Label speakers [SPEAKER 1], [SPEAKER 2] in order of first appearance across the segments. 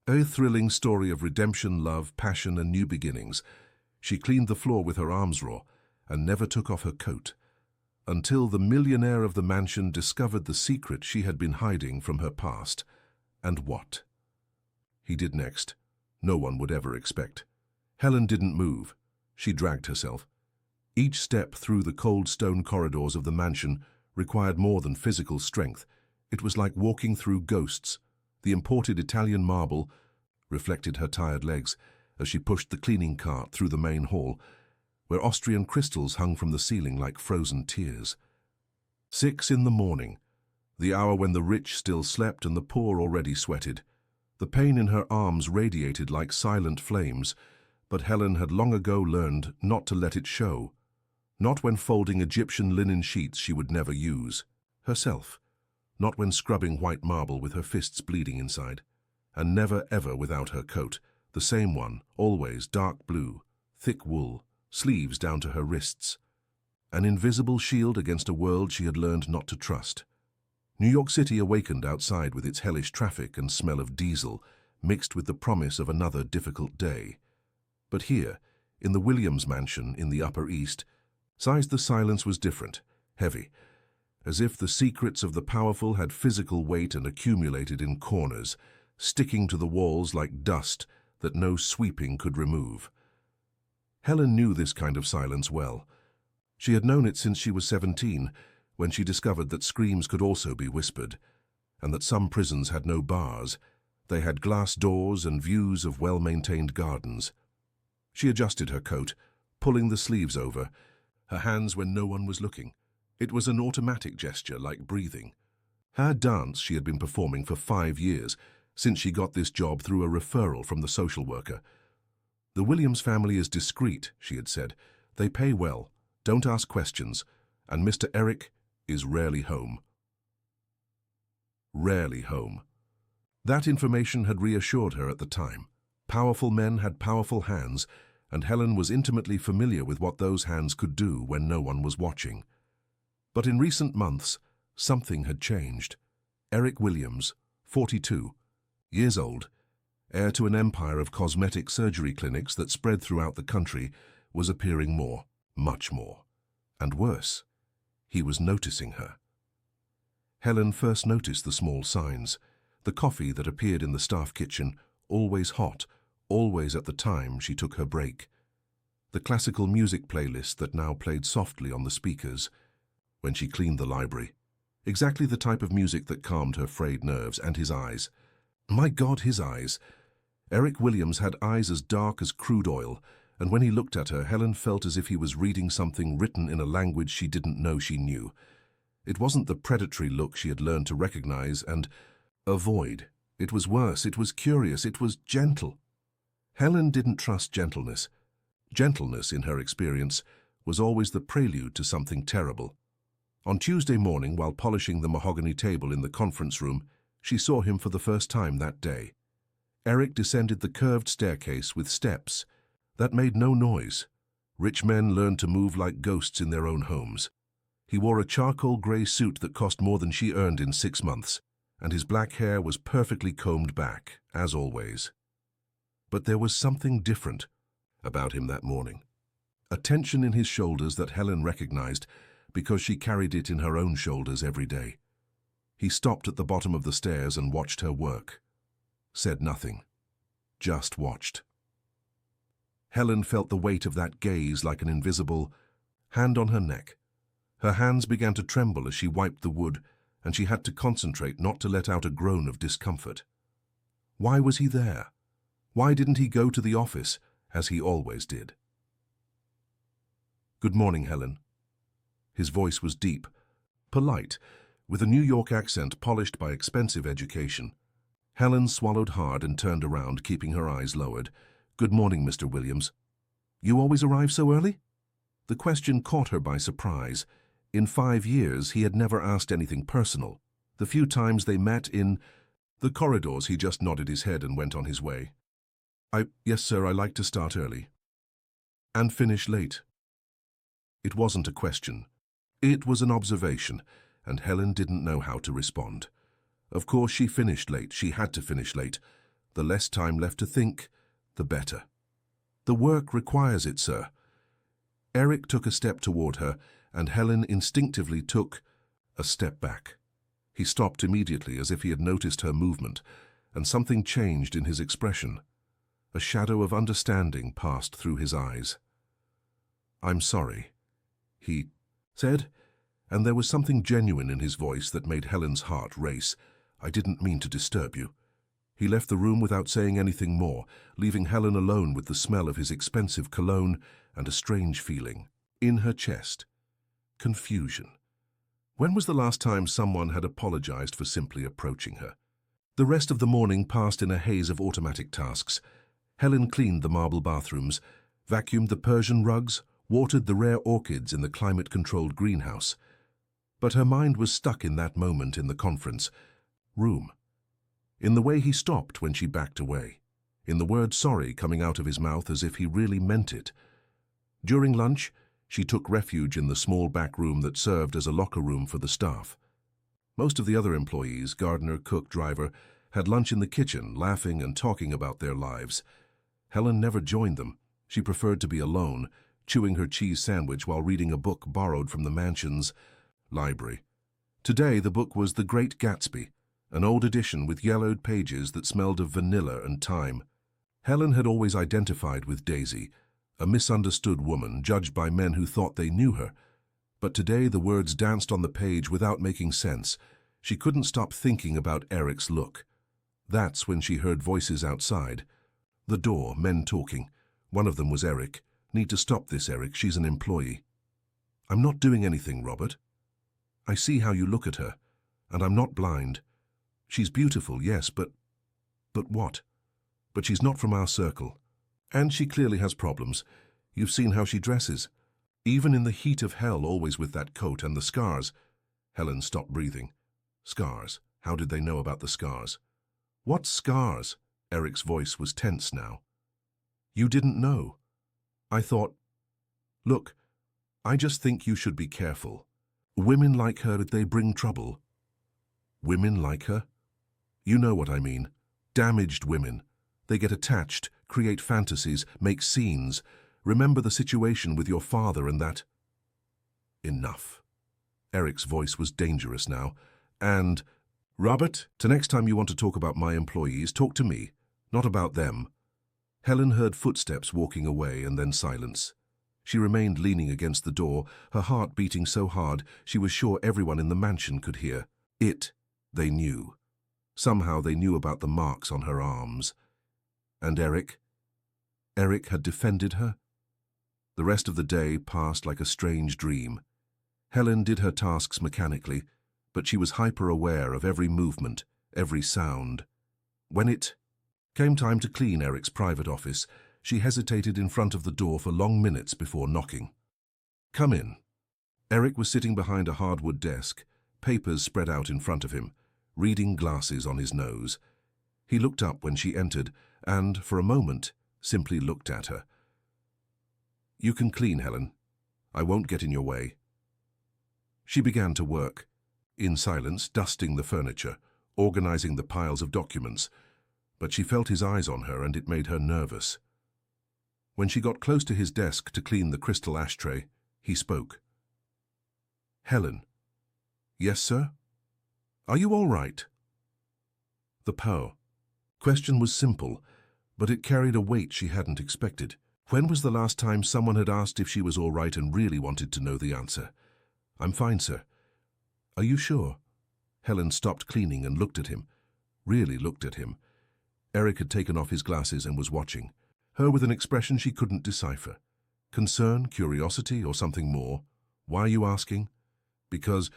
[SPEAKER 1] A thrilling story of redemption, love, passion, and new beginnings. She cleaned the floor with her arms raw and never took off her coat, until the millionaire of the mansion discovered the secret she had been hiding from her past. And what he did next, no one would ever expect. Helen didn't move. She dragged herself. Each step through the cold stone corridors of the mansion required more than physical strength. It was like walking through ghosts. The imported Italian marble reflected her tired legs as she pushed the cleaning cart through the main hall, where Austrian crystals hung from the ceiling like frozen tears. 6 in the morning, the hour when the rich still slept and the poor already sweated. The pain in her arms radiated like silent flames, but Helen had long ago learned not to let it show. Not when folding Egyptian linen sheets she would never use. Herself. Not when scrubbing white marble with her fists bleeding inside. And never ever without her coat, the same one, always dark blue, thick wool, sleeves down to her wrists. An invisible shield against a world she had learned not to trust. New York City awakened outside with its hellish traffic and smell of diesel, mixed with the promise of another difficult day. But here, in the Williams mansion in the Upper East, the silence was different, heavy, as if the secrets of the powerful had physical weight and accumulated in corners, sticking to the walls like dust that no sweeping could remove. Helen knew this kind of silence well. She had known it since she was 17, when she discovered that screams could also be whispered, and that some prisons had no bars. They had glass doors and views of well-maintained gardens. She adjusted her coat, pulling the sleeves over, her hands when no one was looking. It was an automatic gesture, like breathing. Her dance she had been performing for 5 years, since she got this job through a referral from the social worker. "The Williams family is discreet," she had said. "They pay well, don't ask questions, and Mr. Eric is rarely home." Rarely home. That information had reassured her at the time. Powerful men had powerful hands, and Helen was intimately familiar with what those hands could do when no one was watching. But in recent months, something had changed. Eric Williams, 42, years old, heir to an empire of cosmetic surgery clinics that spread throughout the country, was appearing more, much more. And worse, he was noticing her. Helen first noticed the small signs, the coffee that appeared in the staff kitchen, always hot, always at the time she took her break. The classical music playlist that now played softly on the speakers when she cleaned the library. Exactly the type of music that calmed her frayed nerves, and his eyes. My God, his eyes. Eric Williams had eyes as dark as crude oil, and when he looked at her, Helen felt as if he was reading something written in a language she didn't know she knew. It wasn't the predatory look she had learned to recognize and avoid. It was worse, it was curious, it was gentle. Helen didn't trust gentleness. Gentleness, in her experience, was always the prelude to something terrible. On Tuesday morning, while polishing the mahogany table in the conference room, she saw him for the first time that day. Eric descended the curved staircase with steps that made no noise. Rich men learned to move like ghosts in their own homes. He wore a charcoal grey suit that cost more than she earned in 6 months, and his black hair was perfectly combed back, as always. But there was something different about him that morning. A tension in his shoulders that Helen recognized because she carried it in her own shoulders every day. He stopped at the bottom of the stairs and watched her work. Said nothing. Just watched. Helen felt the weight of that gaze like an invisible hand on her neck. Her hands began to tremble as she wiped the wood, and she had to concentrate not to let out a groan of discomfort. Why was he there? Why didn't he go to the office, as he always did? "Good morning, Helen." His voice was deep, polite, with a New York accent polished by expensive education. Helen swallowed hard and turned around, keeping her eyes lowered. "Good morning, Mr. Williams. You always arrive so early?" The question caught her by surprise. In 5 years, he had never asked anything personal. The few times they met in the corridors, he just nodded his head and went on his way. Yes, sir, I like to start early. And finish late." It wasn't a question. It was an observation, and Helen didn't know how to respond. Of course she finished late. She had to finish late. The less time left to think, the better. The work requires it, sir. Eric took a step toward her, and Helen instinctively took a step back. He stopped immediately as if he had noticed her movement, and something changed in his expression. A shadow of understanding passed through his eyes. "I'm sorry," he said, and there was something genuine in his voice that made Helen's heart race. "I didn't mean to disturb you." He left the room without saying anything more, leaving Helen alone with the smell of his expensive cologne and a strange feeling in her chest. Confusion. When was the last time someone had apologized for simply approaching her? The rest of the morning passed in a haze of automatic tasks. Helen cleaned the marble bathrooms, vacuumed the Persian rugs, watered the rare orchids in the climate-controlled greenhouse. But her mind was stuck in that moment in the conference room. In the way he stopped when she backed away. In the word sorry coming out of his mouth as if he really meant it. During lunch, she took refuge in the small back room that served as a locker room for the staff. Most of the other employees, gardener, cook, driver, had lunch in the kitchen, laughing and talking about their lives. Helen never joined them. She preferred to be alone, chewing her cheese sandwich while reading a book borrowed from the mansion's library. Today, the book was The Great Gatsby, an old edition with yellowed pages that smelled of vanilla and thyme. Helen had always identified with Daisy, a misunderstood woman judged by men who thought they knew her. But today the words danced on the page without making sense. She couldn't stop thinking about Eric's look. That's when she heard voices outside. The door, men talking. One of them was Eric. "Need to stop this, Eric. She's an employee." "I'm not doing anything, Robert. I see how you look at her, and I'm not blind. She's beautiful, yes, but what? But she's not from our circle. And she clearly has problems. You've seen how she dresses. Even in the heat of hell, always with that coat and the scars." Helen stopped breathing. Scars? How did they know about the scars? "What scars?" Eric's voice was tense now. "You didn't know. I thought... Look, I just think you should be careful. Women like her, they bring trouble." "Women like her?" "You know what I mean. Damaged women. They get attached, create fantasies, make scenes. Remember the situation with your father and that..." Enough. Eric's voice was dangerous now. "And, Robert, to next time you want to talk about my employees, talk to me, not about them." Helen heard footsteps walking away and then silence. She remained leaning against the door, her heart beating so hard she was sure everyone in the mansion could hear. They knew. Somehow they knew about the marks on her arms. And Eric? Eric had defended her? The rest of the day passed like a strange dream. Helen did her tasks mechanically, but she was hyper-aware of every movement, every sound. When it came time to clean Eric's private office, she hesitated in front of the door for long minutes before knocking. "Come in." Eric was sitting behind a hardwood desk, papers spread out in front of him, reading glasses on his nose. He looked up when she entered and, for a moment, simply looked at her. "You can clean, Helen. I won't get in your way." She began to work, in silence, dusting the furniture, organizing the piles of documents, but she felt his eyes on her and it made her nervous. When she got close to his desk to clean the crystal ashtray, he spoke. "Helen." "Yes, sir?" "Are you all right?" The question was simple, but it carried a weight she hadn't expected. When was the last time someone had asked if she was all right and really wanted to know the answer? "I'm fine, sir." "Are you sure?" Helen stopped cleaning and looked at him, really looked at him. Eric had taken off his glasses and was watching her with an expression she couldn't decipher. Concern, curiosity, or something more? "Why are you asking?" "Because..."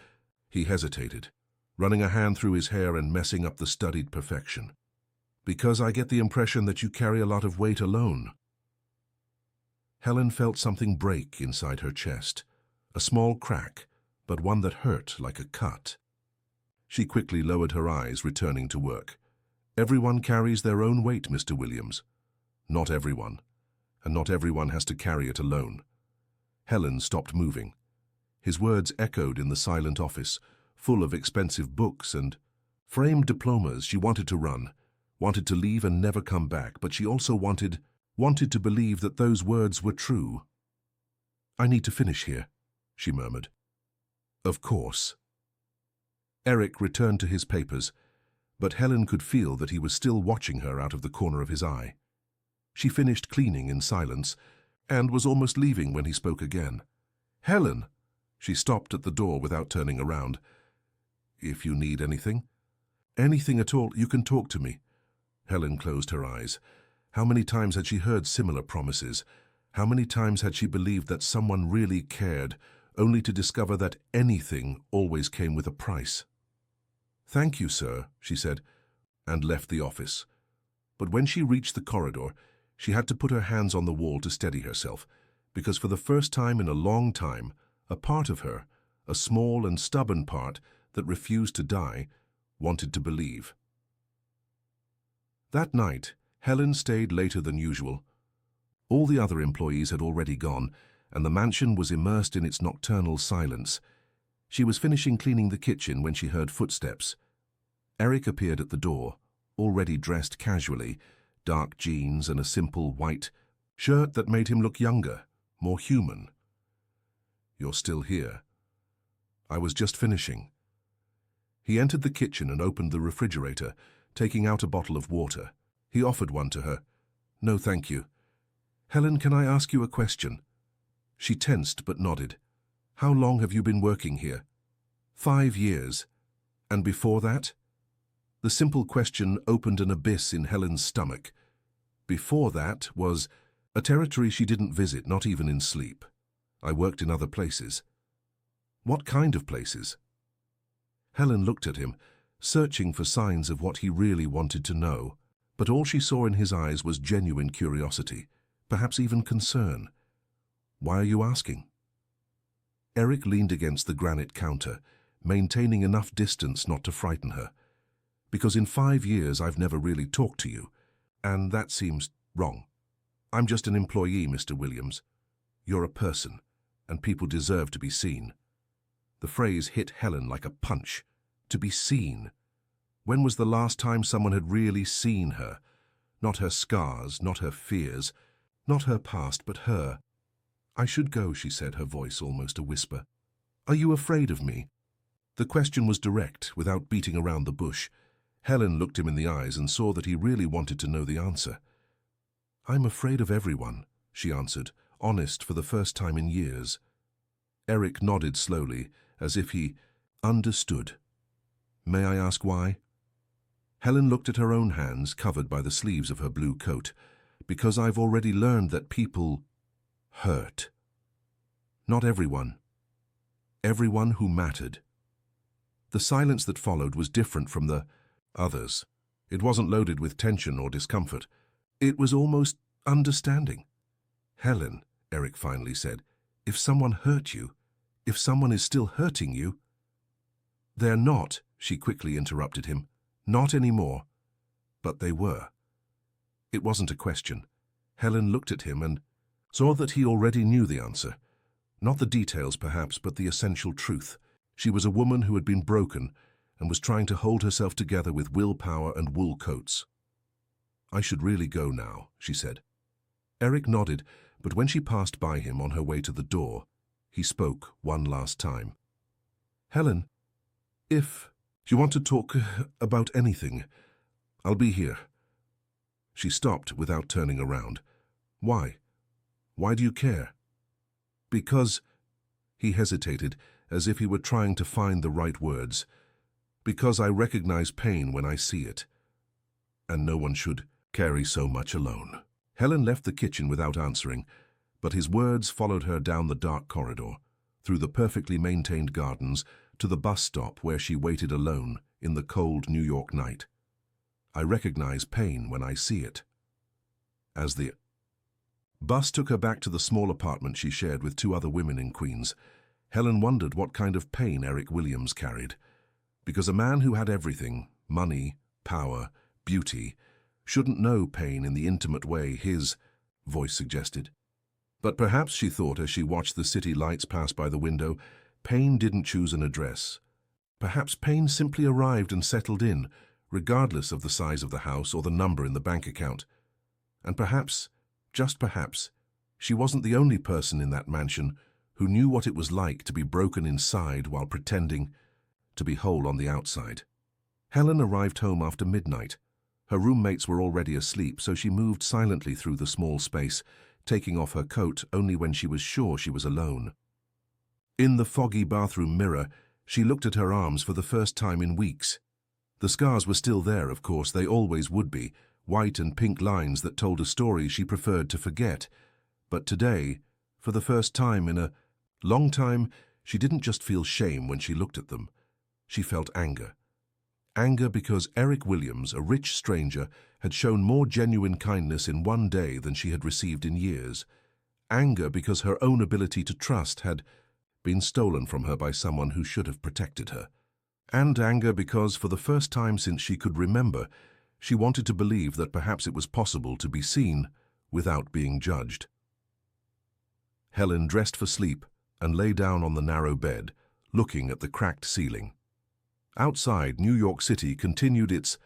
[SPEAKER 1] He hesitated, running a hand through his hair and messing up the studied perfection. "Because I get the impression that you carry a lot of weight alone." Helen felt something break inside her chest, a small crack, but one that hurt like a cut. She quickly lowered her eyes, returning to work. "Everyone carries their own weight, Mr. Williams." "Not everyone, and not everyone has to carry it alone." Helen stopped moving. His words echoed in the silent office, full of expensive books and framed diplomas she wanted to run, wanted to leave and never come back, but she also wanted to believe that those words were true. "I need to finish here," she murmured. "Of course." Eric returned to his papers, but Helen could feel that he was still watching her out of the corner of his eye. She finished cleaning in silence and was almost leaving when he spoke again. "Helen!" She stopped at the door without turning around. "If you need anything." "Anything at all, you can talk to me." Helen closed her eyes. How many times had she heard similar promises? How many times had she believed that someone really cared, only to discover that anything always came with a price? "Thank you, sir," she said, and left the office. But when she reached the corridor, she had to put her hands on the wall to steady herself, because for the first time in a long time, a part of her, a small and stubborn part that refused to die, wanted to believe. That night, Helen stayed later than usual. All the other employees had already gone, and the mansion was immersed in its nocturnal silence. She was finishing cleaning the kitchen when she heard footsteps. Eric appeared at the door, already dressed casually, dark jeans and a simple white shirt that made him look younger, more human. "You're still here." "I was just finishing." He entered the kitchen and opened the refrigerator, taking out a bottle of water. He offered one to her. "No, thank you." "Helen, can I ask you a question?" She tensed but nodded. "How long have you been working here?" 5 years. "And before that?" The simple question opened an abyss in Helen's stomach. Before that was a territory she didn't visit, not even in sleep. "I worked in other places." "What kind of places?" Helen looked at him, searching for signs of what he really wanted to know, but all she saw in his eyes was genuine curiosity, perhaps even concern. "Why are you asking?" Eric leaned against the granite counter, maintaining enough distance not to frighten her. "Because in 5 years I've never really talked to you, and that seems wrong. I'm just an employee, Mr. Williams. You're a person, and people deserve to be seen." The phrase hit Helen like a punch. To be seen. When was the last time someone had really seen her? Not her scars, not her fears, not her past, but her. "I should go," she said, her voice almost a whisper. "Are you afraid of me?" The question was direct, without beating around the bush. Helen looked him in the eyes and saw that he really wanted to know the answer. "I'm afraid of everyone," she answered, honest for the first time in years. Eric nodded slowly, as if he understood. "May I ask why?" Helen looked at her own hands, covered by the sleeves of her blue coat. "Because I've already learned that people hurt. Not everyone. Everyone who mattered." The silence that followed was different from the others. It wasn't loaded with tension or discomfort. It was almost understanding. "Helen," Eric finally said, "if someone hurt you, if someone is still hurting you—" "They're not," she quickly interrupted him. "Not anymore." But they were. It wasn't a question. Helen looked at him and saw that he already knew the answer. Not the details, perhaps, but the essential truth. She was a woman who had been broken and was trying to hold herself together with willpower and wool coats. "I should really go now," she said. Eric nodded, but when she passed by him on her way to the door, he spoke one last time. "Helen, if you want to talk about anything, I'll be here." She stopped without turning around. "Why? Why do you care?" "Because—" He hesitated, as if he were trying to find the right words. "Because I recognize pain when I see it. And no one should carry so much alone." Helen left the kitchen without answering, but his words followed her down the dark corridor, through the perfectly maintained gardens, to the bus stop where she waited alone in the cold New York night. "I recognize pain when I see it." As the bus took her back to the small apartment she shared with 2 other women in Queens, Helen wondered what kind of pain Eric Williams carried. Because a man who had everything, money, power, beauty, shouldn't know pain in the intimate way his voice suggested. But perhaps, she thought as she watched the city lights pass by the window, pain didn't choose an address. Perhaps pain simply arrived and settled in, regardless of the size of the house or the number in the bank account. And perhaps, just perhaps, she wasn't the only person in that mansion who knew what it was like to be broken inside while pretending to be whole on the outside. Helen arrived home after midnight. Her roommates were already asleep, so she moved silently through the small space, taking off her coat only when she was sure she was alone. In the foggy bathroom mirror, she looked at her arms for the first time in weeks. The scars were still there, of course, they always would be, white and pink lines that told a story she preferred to forget. But today, for the first time in a long time, she didn't just feel shame when she looked at them. She felt anger. Anger because Eric Williams, a rich stranger, had shown more genuine kindness in one day than she had received in years. Anger because her own ability to trust had been stolen from her by someone who should have protected her. And anger because, for the first time since she could remember, she wanted to believe that perhaps it was possible to be seen without being judged. Helen dressed for sleep and lay down on the narrow bed, looking at the cracked ceiling. Outside, New York City continued its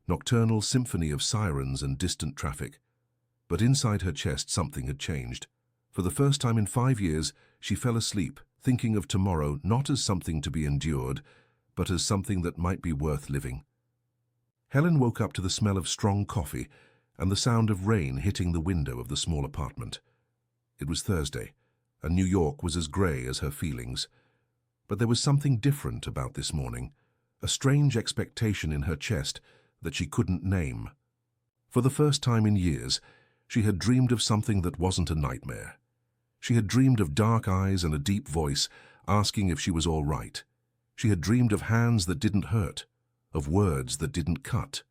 [SPEAKER 1] nocturnal symphony of sirens and distant traffic. But inside her chest something had changed. For the first time in 5 years, she fell asleep, thinking of tomorrow not as something to be endured, but as something that might be worth living. Helen woke up to the smell of strong coffee and the sound of rain hitting the window of the small apartment. It was Thursday, and New York was as grey as her feelings. But there was something different about this morning, a strange expectation in her chest that she couldn't name. For the first time in years, she had dreamed of something that wasn't a nightmare. She had dreamed of dark eyes and a deep voice asking if she was all right. She had dreamed of hands that didn't hurt, of words that didn't cut.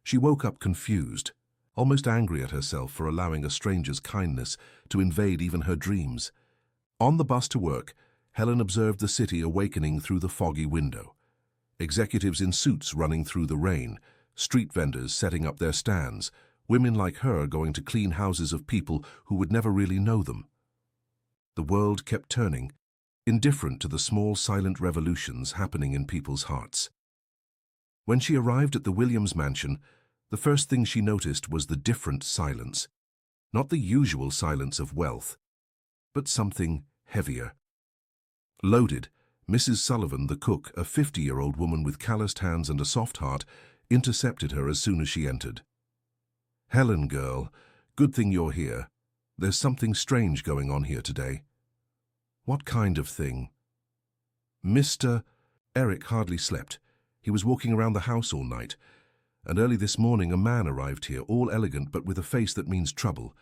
[SPEAKER 1] She woke up confused, almost angry at herself for allowing a stranger's kindness to invade even her dreams. On the bus to work, Helen observed the city awakening through the foggy window. Executives in suits running through the rain, street vendors setting up their stands, women like her going to clean houses of people who would never really know them. The world kept turning, indifferent to the small silent revolutions happening in people's hearts. When she arrived at the Williams mansion, the first thing she noticed was the different silence. Not the usual silence of wealth, but something heavier. Loaded, Mrs. Sullivan, the cook, a 50-year-old woman with calloused hands and a soft heart, intercepted her as soon as she entered. "Helen, girl, good thing you're here. There's something strange going on here today." "What kind of thing?" "Mr. Eric hardly slept. He was walking around the house all night. And early this morning a man arrived here, all elegant but with a face that means trouble.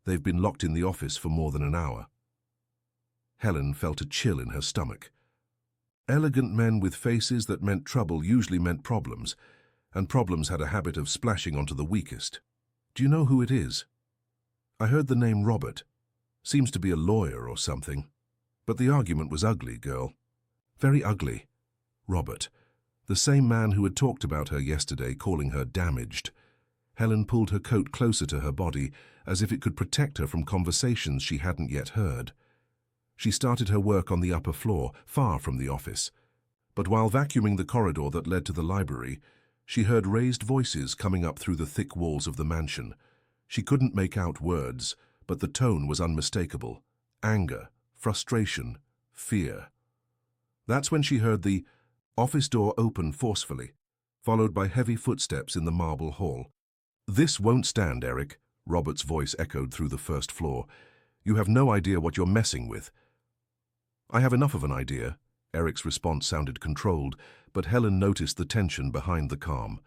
[SPEAKER 1] They've been locked in the office for more than an hour." Helen felt a chill in her stomach. Elegant men with faces that meant trouble usually meant problems, and problems had a habit of splashing onto the weakest. "Do you know who it is?" "I heard the name Robert. Seems to be a lawyer or something. But the argument was ugly, girl. Very ugly. Robert. The same man who had talked about her yesterday, calling her damaged." Helen pulled her coat closer to her body, as if it could protect her from conversations she hadn't yet heard. She started her work on the upper floor, far from the office. But while vacuuming the corridor that led to the library, she heard raised voices coming up through the thick walls of the mansion. She couldn't make out words, but the tone was unmistakable. Anger, frustration, fear. That's when she heard the office door open forcefully, followed by heavy footsteps in the marble hall. "This won't stand, Eric," Robert's voice echoed through the first floor. "You have no idea what you're messing with." "I have enough of an idea." Eric's response sounded controlled, but Helen noticed the tension behind the calm.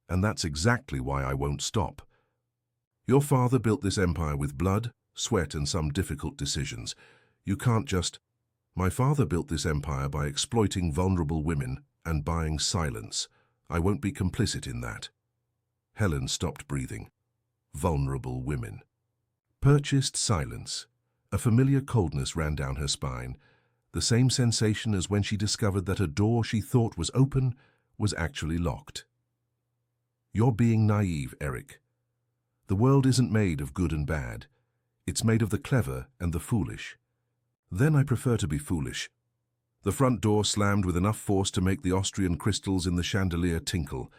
[SPEAKER 1] "And that's exactly why I won't stop. Your father built this empire with blood, sweat, and some difficult decisions. You can't just—" "My father built this empire by exploiting vulnerable women and buying silence. I won't be complicit in that." Helen stopped breathing. Vulnerable women. Purchased silence. A familiar coldness ran down her spine, the same sensation as when she discovered that a door she thought was open was actually locked. "You're being naive, Eric. The world isn't made of good and bad. It's made of the clever and the foolish." "Then I prefer to be foolish." The front door slammed with enough force to make the Austrian crystals in the chandelier tinkle.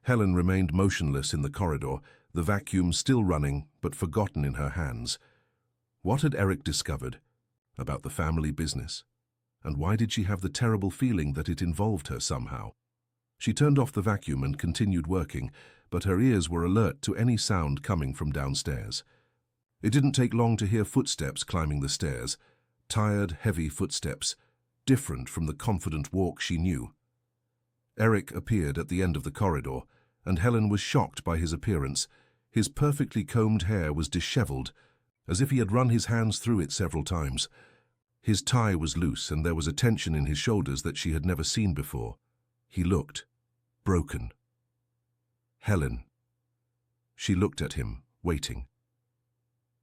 [SPEAKER 1] Helen remained motionless in the corridor, the vacuum still running but forgotten in her hands. What had Eric discovered about the family business? And why did she have the terrible feeling that it involved her somehow? She turned off the vacuum and continued working, but her ears were alert to any sound coming from downstairs. It didn't take long to hear footsteps climbing the stairs, tired, heavy footsteps, different from the confident walk she knew. Eric appeared at the end of the corridor, and Helen was shocked by his appearance. His perfectly combed hair was disheveled, as if he had run his hands through it several times. His tie was loose, and there was a tension in his shoulders that she had never seen before. He looked broken. Helen. She looked at him, waiting.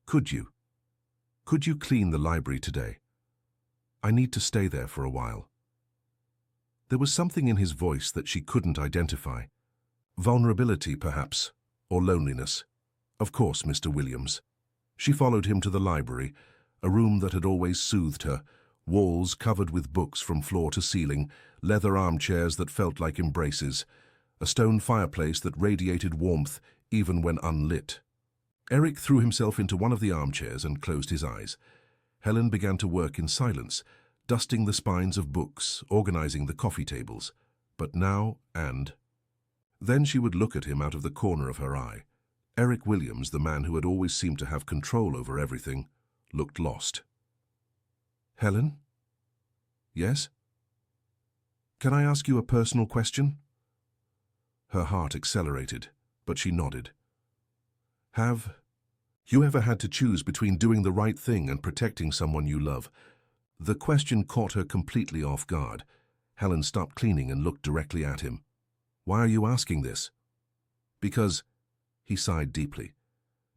[SPEAKER 1] Could you clean the library today? I need to stay there for a while. There was something in his voice that she couldn't identify. Vulnerability, perhaps, or loneliness. Of course, Mr. Williams. She followed him to the library, a room that had always soothed her, walls covered with books from floor to ceiling, leather armchairs that felt like embraces, a stone fireplace that radiated warmth even when unlit. Eric threw himself into one of the armchairs and closed his eyes. Helen began to work in silence, dusting the spines of books, organizing the coffee tables. But now and then she would look at him out of the corner of her eye. Eric Williams, the man who had always seemed to have control over everything, looked lost. Helen? Yes? Can I ask you a personal question? Her heart accelerated, but she nodded. Have you ever had to choose between doing the right thing and protecting someone you love? The question caught her completely off guard. Helen stopped cleaning and looked directly at him. Why are you asking this? Because, he sighed deeply,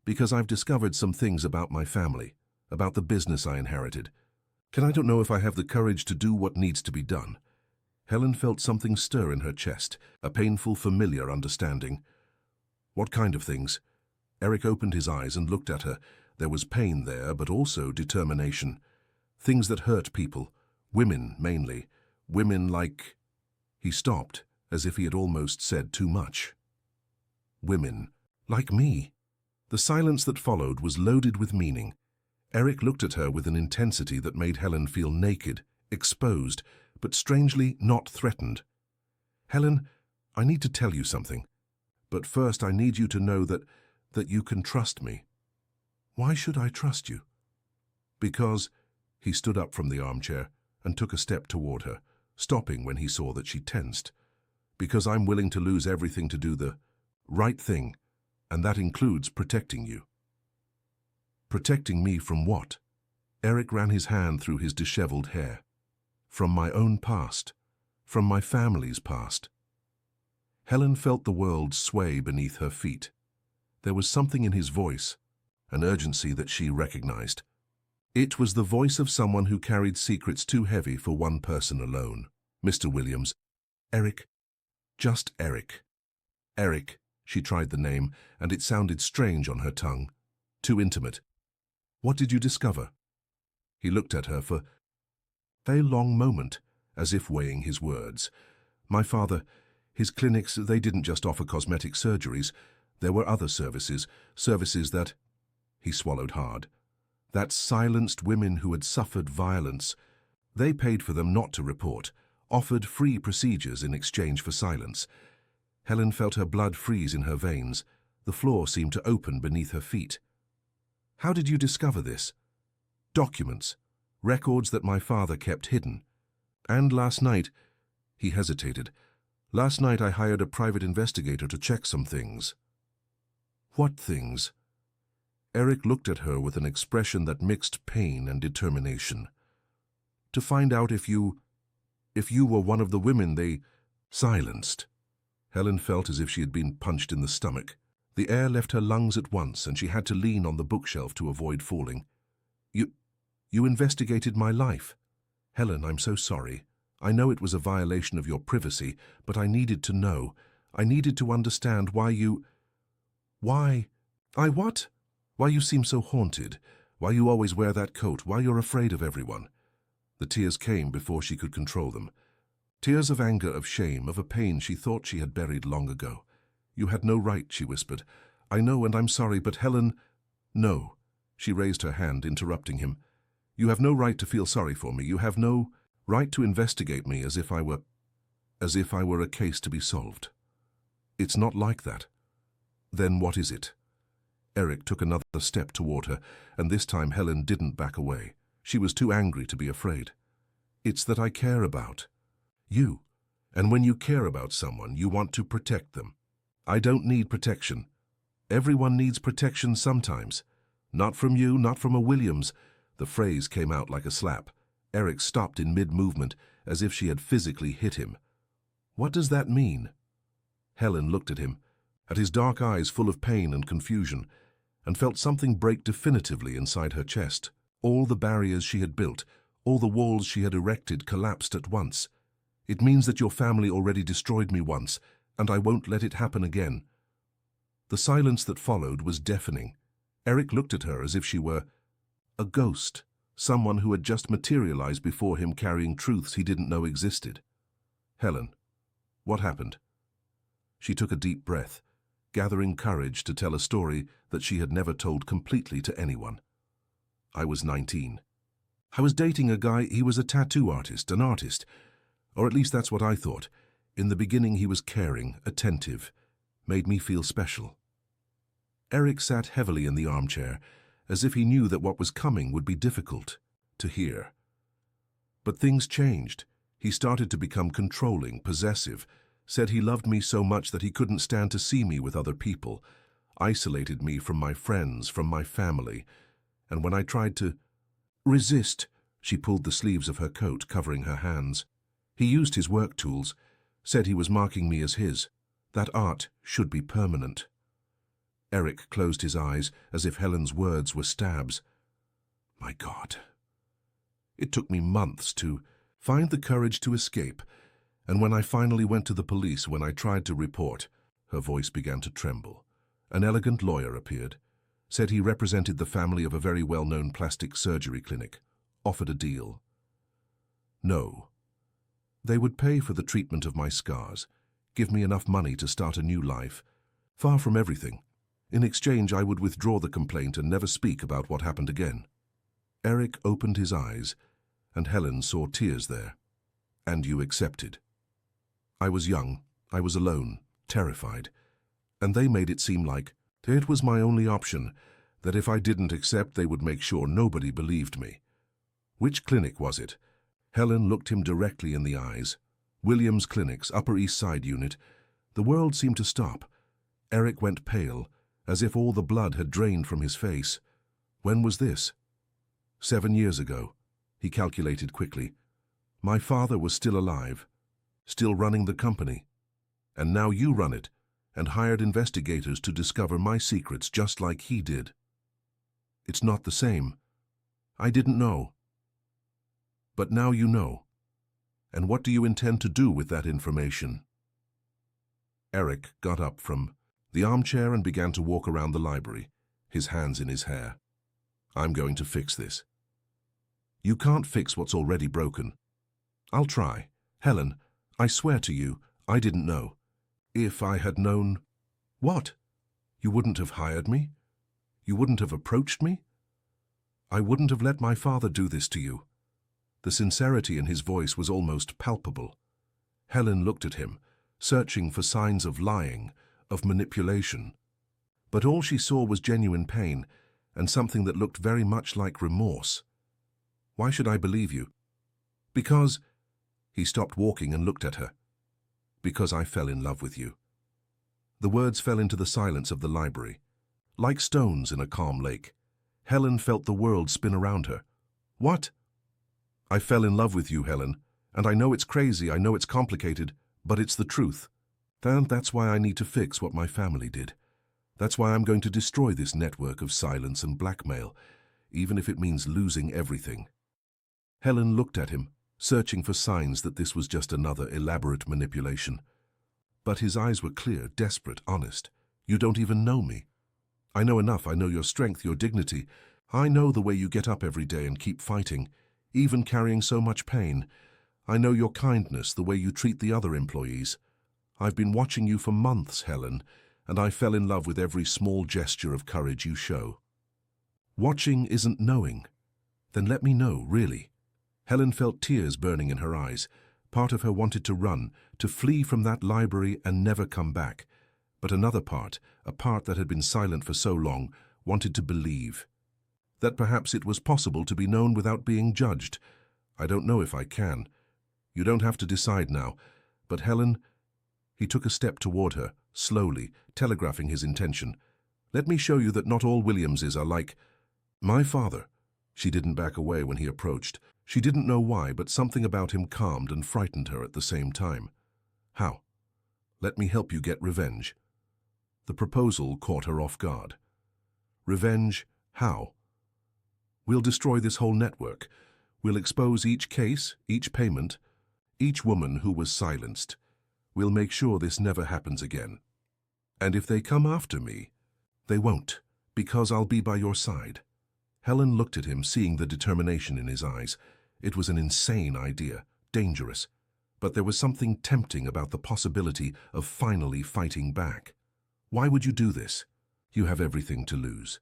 [SPEAKER 1] because I've discovered some things about my family, about the business I inherited. I don't know if I have the courage to do what needs to be done. Helen felt something stir in her chest, a painful, familiar understanding. What kind of things? Eric opened his eyes and looked at her. There was pain there, but also determination. Things that hurt people, women mainly, women like... He stopped, as if he had almost said too much. Women, like me. The silence that followed was loaded with meaning. Eric looked at her with an intensity that made Helen feel naked, exposed, but strangely not threatened. Helen, I need to tell you something. But first I need you to know that you can trust me. Why should I trust you? Because... He stood up from the armchair and took a step toward her, stopping when he saw that she tensed. Because I'm willing to lose everything to do the right thing, and that includes protecting you. Protecting me from what? Eric ran his hand through his disheveled hair. From my own past. From my family's past. Helen felt the world sway beneath her feet. There was something in his voice, an urgency that she recognized. It was the voice of someone who carried secrets too heavy for one person alone. Mr. Williams. Eric. Just Eric. Eric. She tried the name, and it sounded strange on her tongue. Too intimate. What did you discover? He looked at her for a very long moment, as if weighing his words. My father, his clinics, they didn't just offer cosmetic surgeries. There were other services that... He swallowed hard. That silenced women who had suffered violence. They paid for them not to report, offered free procedures in exchange for silence. Helen felt her blood freeze in her veins. The floor seemed to open beneath her feet. How did you discover this? Documents, records that my father kept hidden. And last night, he hesitated. Last night I hired a private investigator to check some things. What things? Eric looked at her with an expression that mixed pain and determination. To find out if you were one of the women they silenced. Helen felt as if she had been punched in the stomach. The air left her lungs at once, and she had to lean on the bookshelf to avoid falling. You investigated my life. Helen, I'm so sorry. I know it was a violation of your privacy, but I needed to know. I needed to understand why you... Why? I what? Why you seem so haunted. Why you always wear that coat. Why you're afraid of everyone. The tears came before she could control them. Tears of anger, of shame, of a pain she thought she had buried long ago. You had no right, she whispered. I know, and I'm sorry, but Helen— No. She raised her hand, interrupting him. You have no right to feel sorry for me. You have no right to investigate me as if I were a case to be solved. It's not like that. Then what is it? Eric took another step toward her, and this time Helen didn't back away. She was too angry to be afraid. It's that I care about you. And when you care about someone, you want to protect them. I don't need protection. Everyone needs protection sometimes. Not from you, not from a Williams. The phrase came out like a slap. Eric stopped in mid-movement, as if she had physically hit him. What does that mean? Helen looked at him, at his dark eyes full of pain and confusion, and felt something break definitively inside her chest. All the barriers she had built, all the walls she had erected collapsed at once. It means that your family already destroyed me once, and I won't let it happen again. The silence that followed was deafening. Eric looked at her as if she were a ghost, someone who had just materialized before him carrying truths he didn't know existed. Helen, what happened? She took a deep breath, gathering courage to tell a story that she had never told completely to anyone. I was 19. I was dating a guy. He was a tattoo artist, an artist. Or at least that's what I thought. In the beginning he was caring, attentive, made me feel special. Eric sat heavily in the armchair, as if he knew that what was coming would be difficult to hear. But things changed. He started to become controlling, possessive, said he loved me so much that he couldn't stand to see me with other people, isolated me from my friends, from my family. And when I tried to resist, she pulled the sleeves of her coat, covering her hands. He used his work tools, said he was marking me as his. That art should be permanent. Eric closed his eyes as if Helen's words were stabs. My God. It took me months to find the courage to escape, and when I finally went to the police, when I tried to report, her voice began to tremble. An elegant lawyer appeared, said he represented the family of a very well-known plastic surgery clinic, offered a deal. No. They would pay for the treatment of my scars, give me enough money to start a new life, far from everything. In exchange, I would withdraw the complaint and never speak about what happened again. Eric opened his eyes, and Helen saw tears there. And you accepted. I was young, I was alone, terrified, and they made it seem like it was my only option, that if I didn't accept, they would make sure nobody believed me. Which clinic was it? Helen looked him directly in the eyes. Williams Clinics, Upper East Side unit. The world seemed to stop. Eric went pale, as if all the blood had drained from his face. When was this? 7 years ago, he calculated quickly. My father was still alive, still running the company. And now you run it, and hired investigators to discover my secrets just like he did. It's not the same. I didn't know. But now you know. And what do you intend to do with that information? Eric got up from the armchair and began to walk around the library, his hands in his hair. I'm going to fix this. You can't fix what's already broken. I'll try. Helen, I swear to you, I didn't know. If I had known— What? You wouldn't have hired me? You wouldn't have approached me? I wouldn't have let my father do this to you. The sincerity in his voice was almost palpable. Helen looked at him, searching for signs of lying, of manipulation. But all she saw was genuine pain, and something that looked very much like remorse. Why should I believe you? Because— He stopped walking and looked at her. Because I fell in love with you. The words fell into the silence of the library. Like stones in a calm lake, Helen felt the world spin around her. What? I fell in love with you, Helen, and I know it's crazy, I know it's complicated, but it's the truth. And that's why I need to fix what my family did. That's why I'm going to destroy this network of silence and blackmail, even if it means losing everything. Helen looked at him, searching for signs that this was just another elaborate manipulation. But his eyes were clear, desperate, honest. You don't even know me. I know enough. I know your strength, your dignity. I know the way you get up every day and keep fighting, even carrying so much pain. I know your kindness, the way you treat the other employees. I've been watching you for months, Helen, and I fell in love with every small gesture of courage you show. Watching isn't knowing. Then let me know, really. Helen felt tears burning in her eyes. Part of her wanted to run, to flee from that library and never come back. But another part, a part that had been silent for so long, wanted to believe. That perhaps it was possible to be known without being judged. I don't know if I can. You don't have to decide now. But Helen... He took a step toward her, slowly, telegraphing his intention. Let me show you that not all Williamses are like... My father. She didn't back away when he approached. She didn't know why, but something about him calmed and frightened her at the same time. How? Let me help you get revenge. The proposal caught her off guard. Revenge? How? We'll destroy this whole network. We'll expose each case, each payment, each woman who was silenced. We'll make sure this never happens again. And if they come after me, they won't, because I'll be by your side. Helen looked at him, seeing the determination in his eyes. It was an insane idea, dangerous, but there was something tempting about the possibility of finally fighting back. Why would you do this? You have everything to lose.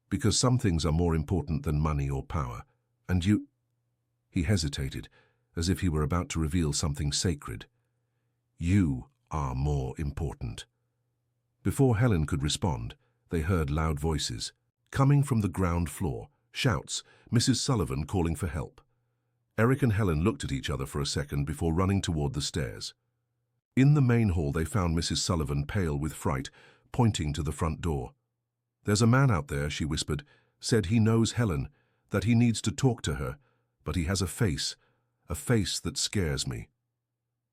[SPEAKER 1] Because some things are more important than money or power, and you... He hesitated, as if he were about to reveal something sacred. You are more important. Before Helen could respond, they heard loud voices. Coming from the ground floor, shouts, Mrs. Sullivan calling for help. Eric and Helen looked at each other for a second before running toward the stairs. In the main hall they found Mrs. Sullivan, pale with fright, pointing to the front door. There's a man out there, she whispered, said he knows Helen, that he needs to talk to her, but he has a face that scares me.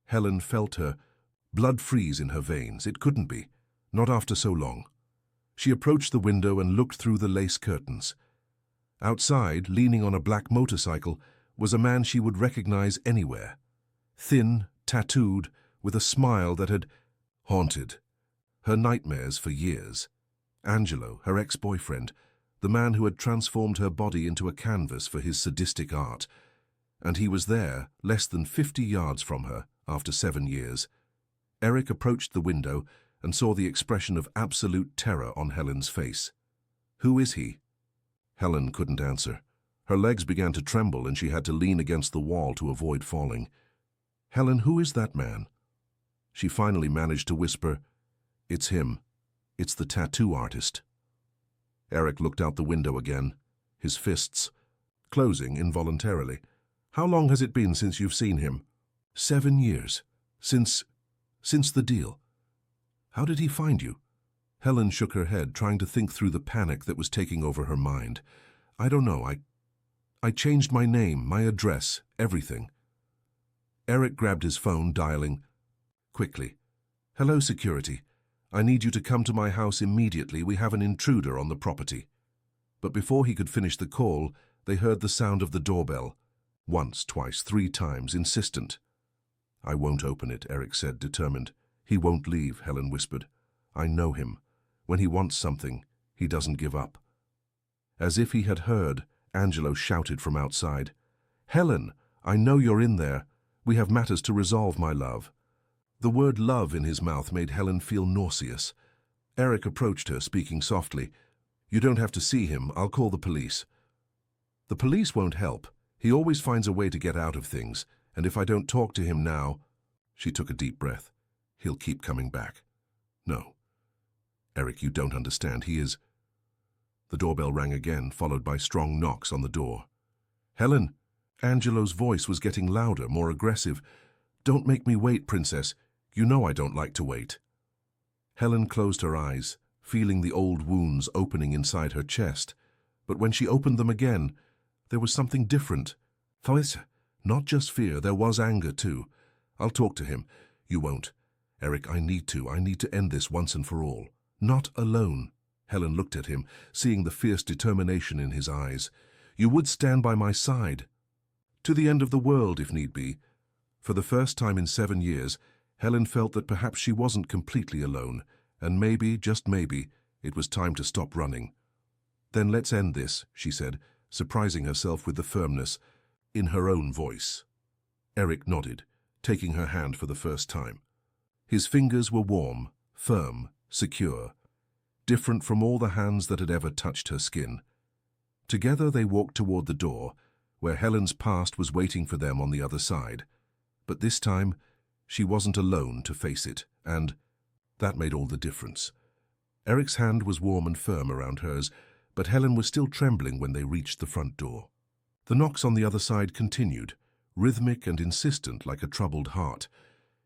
[SPEAKER 1] Helen felt her blood freeze in her veins. It couldn't be, not after so long. She approached the window and looked through the lace curtains. Outside, leaning on a black motorcycle, was a man she would recognize anywhere. Thin, tattooed, with a smile that had haunted her nightmares for years. Angelo, her ex-boyfriend, the man who had transformed her body into a canvas for his sadistic art. And he was there, less than 50 yards from her, after 7 years. Eric approached the window and saw the expression of absolute terror on Helen's face. Who is he? Helen couldn't answer. Her legs began to tremble and she had to lean against the wall to avoid falling. Helen, who is that man? She finally managed to whisper, It's him. It's the tattoo artist. Eric looked out the window again, his fists closing involuntarily. How long has it been since you've seen him? 7 years. Since the deal. How did he find you? Helen shook her head, trying to think through the panic that was taking over her mind. I don't know. I changed my name, my address, everything. Eric grabbed his phone, dialing quickly. Hello, security. I need you to come to my house immediately. We have an intruder on the property. But before he could finish the call, they heard the sound of the doorbell. Once, twice, 3 times, insistent. I won't open it, Eric said, determined. He won't leave, Helen whispered. I know him. When he wants something, he doesn't give up. As if he had heard, Angelo shouted from outside. Helen, I know you're in there. We have matters to resolve, my love. The word love in his mouth made Helen feel nauseous. Eric approached her, speaking softly. You don't have to see him. I'll call the police. The police won't help. He always finds a way to get out of things, and if I don't talk to him now... She took a deep breath. He'll keep coming back. No. Eric, you don't understand. He is... The doorbell rang again, followed by strong knocks on the door. Helen! Angelo's voice was getting louder, more aggressive. Don't make me wait, Princess. You know I don't like to wait. Helen closed her eyes, feeling the old wounds opening inside her chest. But when she opened them again, there was something different. Not just fear, there was anger too. I'll talk to him. You won't. Eric, I need to end this once and for all. Not alone. Helen looked at him, seeing the fierce determination in his eyes. You would stand by my side. To the end of the world, if need be. For the first time in 7 years, Helen felt that perhaps she wasn't completely alone, and maybe, just maybe, it was time to stop running. Then let's end this, she said, surprising herself with the firmness in her own voice. Eric nodded, taking her hand for the first time. His fingers were warm, firm, secure, different from all the hands that had ever touched her skin. Together they walked toward the door, where Helen's past was waiting for them on the other side. But this time, she wasn't alone to face it, and that made all the difference. Eric's hand was warm and firm around hers, but Helen was still trembling when they reached the front door. The knocks on the other side continued, rhythmic and insistent like a troubled heart.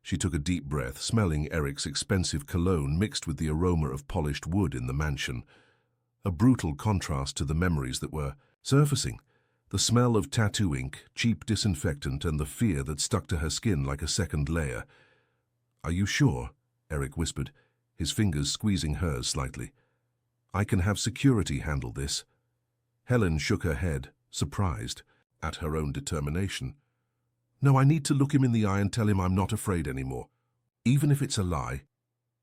[SPEAKER 1] She took a deep breath, smelling Eric's expensive cologne mixed with the aroma of polished wood in the mansion. A brutal contrast to the memories that were surfacing. The smell of tattoo ink, cheap disinfectant, and the fear that stuck to her skin like a second layer. "Are you sure?" Eric whispered, his fingers squeezing hers slightly. "I can have security handle this." Helen shook her head, surprised at her own determination. "No, I need to look him in the eye and tell him I'm not afraid anymore, even if it's a lie."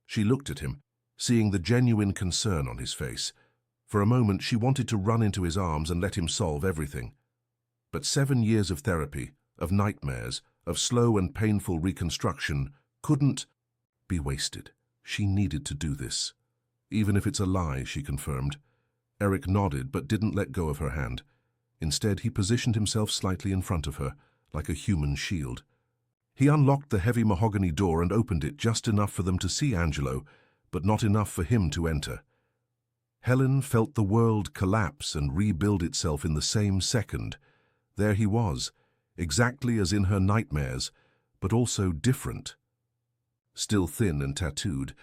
[SPEAKER 1] She looked at him, seeing the genuine concern on his face. For a moment, she wanted to run into his arms and let him solve everything. But 7 years of therapy, of nightmares, of slow and painful reconstruction couldn't be wasted. She needed to do this. "Even if it's a lie," she confirmed. Eric nodded but didn't let go of her hand. Instead, he positioned himself slightly in front of her, like a human shield. He unlocked the heavy mahogany door and opened it just enough for them to see Angelo, but not enough for him to enter. Helen felt the world collapse and rebuild itself in the same second. There he was, exactly as in her nightmares, but also different. Still thin and tattooed,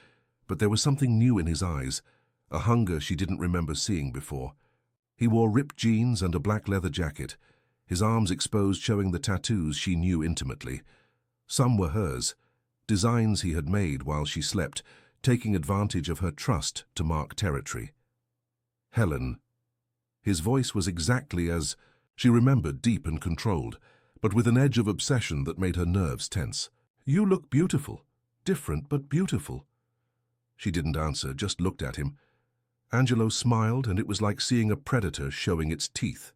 [SPEAKER 1] but there was something new in his eyes, a hunger she didn't remember seeing before. He wore ripped jeans and a black leather jacket, his arms exposed, showing the tattoos she knew intimately. Some were hers, designs he had made while she slept, taking advantage of her trust to mark territory. "Helen." His voice was exactly as she remembered, deep and controlled, but with an edge of obsession that made her nerves tense. "You look beautiful. Different, but beautiful." She didn't answer, just looked at him. Angelo smiled, and it was like seeing a predator showing its teeth.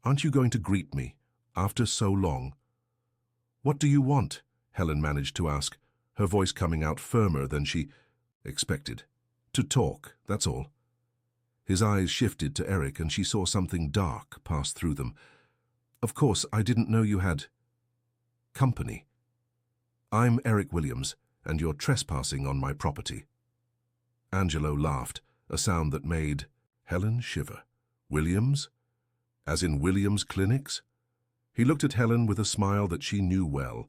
[SPEAKER 1] "Aren't you going to greet me, after so long?" "What do you want?" Helen managed to ask, her voice coming out firmer than she expected. "To talk, that's all." His eyes shifted to Eric, and she saw something dark pass through them. "Of course, I didn't know you had company. I'm Eric Williams, and you're trespassing on my property." Angelo laughed, a sound that made Helen shiver. "Williams? As in Williams Clinics?" He looked at Helen with a smile that she knew well,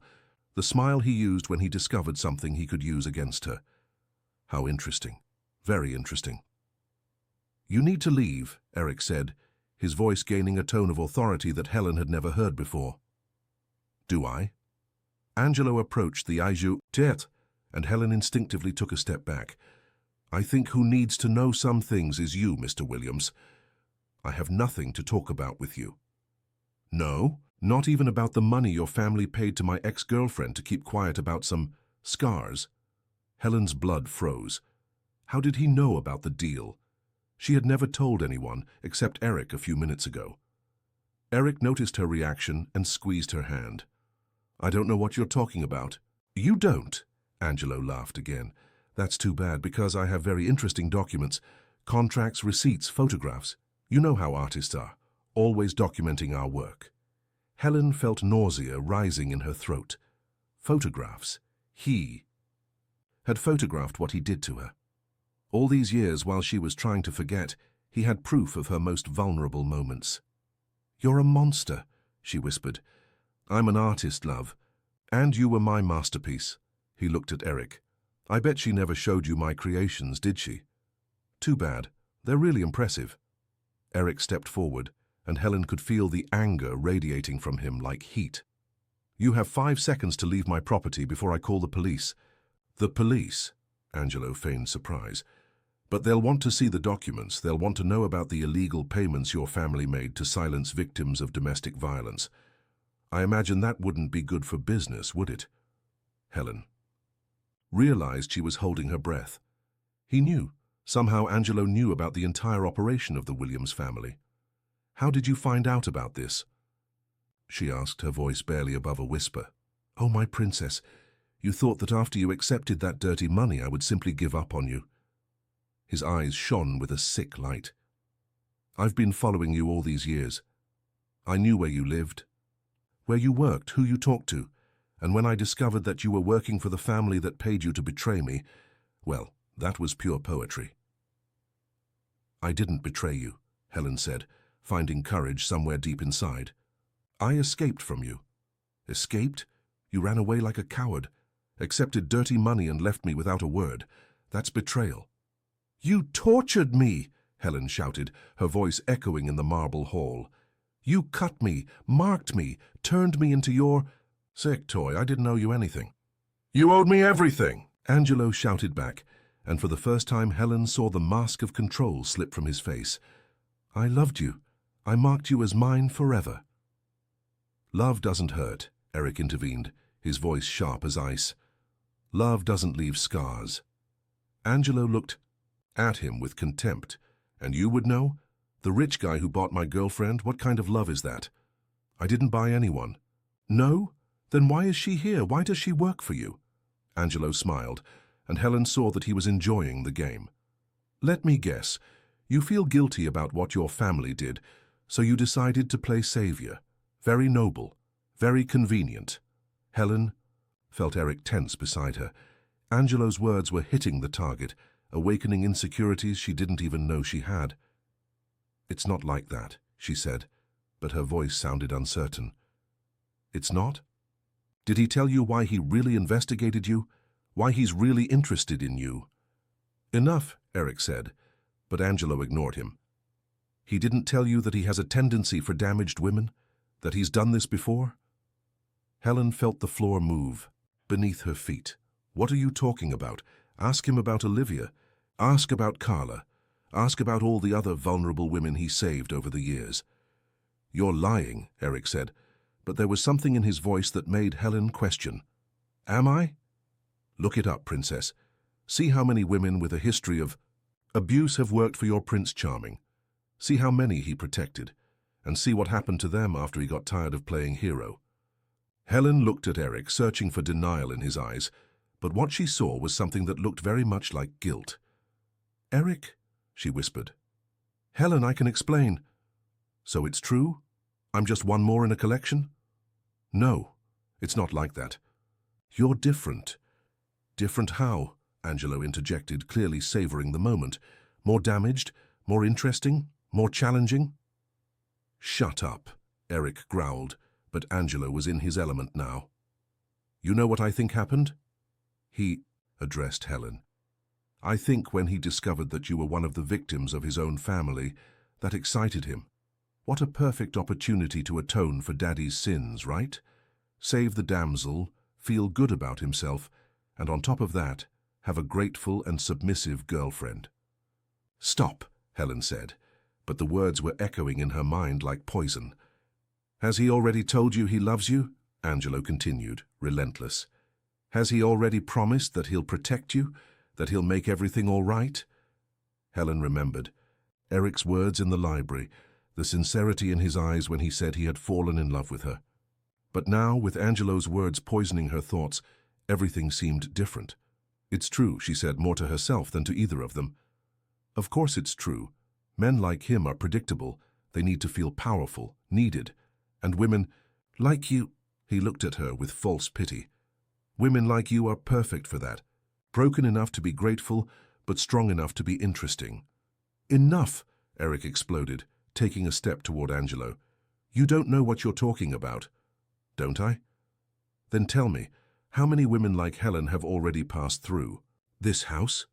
[SPEAKER 1] the smile he used when he discovered something he could use against her. How interesting. Very interesting. "You need to leave," Eric said, his voice gaining a tone of authority that Helen had never heard before. "Do I?" Angelo approached the Aiju Tete, and Helen instinctively took a step back. "I think who needs to know some things is you, Mr. Williams. I have nothing to talk about with you." "No? Not even about the money your family paid to my ex-girlfriend to keep quiet about some scars?" Helen's blood froze. How did he know about the deal? She had never told anyone except Eric a few minutes ago. Eric noticed her reaction and squeezed her hand. "I don't know what you're talking about." "You don't?" Angelo laughed again. "That's too bad, because I have very interesting documents. Contracts, receipts, photographs. You know how artists are, always documenting our work." Helen felt nausea rising in her throat. Photographs. He had photographed what he did to her. All these years, while she was trying to forget, he had proof of her most vulnerable moments. "You're a monster," she whispered. "I'm an artist, love. And you were my masterpiece." He looked at Eric. "I bet she never showed you my creations, did she?" "Too bad. They're really impressive." Eric stepped forward, and Helen could feel the anger radiating from him like heat. "You have 5 seconds to leave my property before I call the police." "The police?" Angelo feigned surprise. "But they'll want to see the documents. They'll want to know about the illegal payments your family made to silence victims of domestic violence. I imagine that wouldn't be good for business, would it?" Helen realized she was holding her breath. He knew. Somehow Angelo knew about the entire operation of the Williams family. "How did you find out about this?" she asked, her voice barely above a whisper. "Oh, my princess, You thought that after you accepted that dirty money, I would simply give up on you. His eyes shone with a sick light. I've been following you all these years. I knew where you lived, where you worked, who you talked to, and when I discovered that you were working for the family that paid you to betray me, well, that was pure poetry. I didn't betray you, Helen said, finding courage somewhere deep inside. I escaped from you. Escaped? You ran away like a coward, accepted dirty money and left me without a word. That's betrayal. You tortured me, Helen shouted, her voice echoing in the marble hall. You cut me, marked me, turned me into your... Sick toy, I didn't owe you anything. You owed me everything, Angelo shouted back, and for the first time Helen saw the mask of control slip from his face. I loved you. I marked you as mine forever. Love doesn't hurt, Eric intervened, his voice sharp as ice. Love doesn't leave scars. Angelo looked at him with contempt. And you would know? The rich guy who bought my girlfriend, what kind of love is that? I didn't buy anyone. No? Then why is she here? Why does she work for you? Angelo smiled, and Helen saw that he was enjoying the game. Let me guess. You feel guilty about what your family did, so you decided to play savior. Very noble. Very convenient. Helen felt Eric tense beside her. Angelo's words were hitting the target, awakening insecurities she didn't even know she had. It's not like that, she said, but her voice sounded uncertain. It's not? Did he tell you why he really investigated you? Why he's really interested in you? Enough, Eric said, but Angelo ignored him. He didn't tell you that he has a tendency for damaged women? That he's done this before? Helen felt the floor move beneath her feet. What are you talking about? Ask him about Olivia. Ask about Carla. Ask about all the other vulnerable women he saved over the years. You're lying, Eric said, but there was something in his voice that made Helen question. Am I? Look it up, Princess. See how many women with a history of abuse have worked for your Prince Charming. See how many he protected, and see what happened to them after he got tired of playing hero. Helen looked at Eric, searching for denial in his eyes, but what she saw was something that looked very much like guilt. Eric, she whispered. Helen, I can explain. So it's true? I'm just one more in a collection? No, it's not like that. You're different. Different how? Angelo interjected, clearly savoring the moment. More damaged? More interesting? More challenging? Shut up, Eric growled, but Angelo was in his element now. You know what I think happened? He addressed Helen. I think when he discovered that you were one of the victims of his own family, that excited him. What a perfect opportunity to atone for Daddy's sins, right? Save the damsel, feel good about himself, and on top of that, have a grateful and submissive girlfriend. Stop, Helen said, but the words were echoing in her mind like poison. Has he already told you he loves you? Angelo continued, relentless. Has he already promised that he'll protect you, that he'll make everything all right? Helen remembered. Eric's words in the library, the sincerity in his eyes when he said he had fallen in love with her. But now, with Angelo's words poisoning her thoughts, everything seemed different. It's true, she said, more to herself than to either of them. Of course it's true. Men like him are predictable. They need to feel powerful, needed. And women, like you, he looked at her with false pity. Women like you are perfect for that. Broken enough to be grateful, but strong enough to be interesting. Enough, Eric exploded, taking a step toward Angelo. You don't know what you're talking about. Don't I? Then tell me, how many women like Helen have already passed through this house?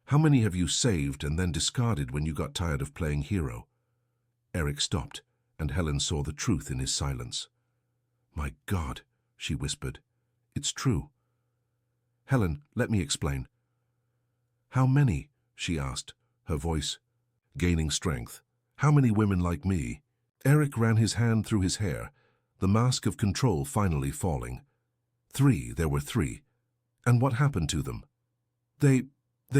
[SPEAKER 1] How many have you saved and then discarded when you got tired of playing hero? Eric stopped, and Helen saw the truth in his silence. My God, she whispered. It's true. Helen, let me explain. How many? She asked, her voice gaining strength. How many women like me? Eric ran his hand through his hair, the mask of control finally falling. 3, there were 3. And what happened to them? They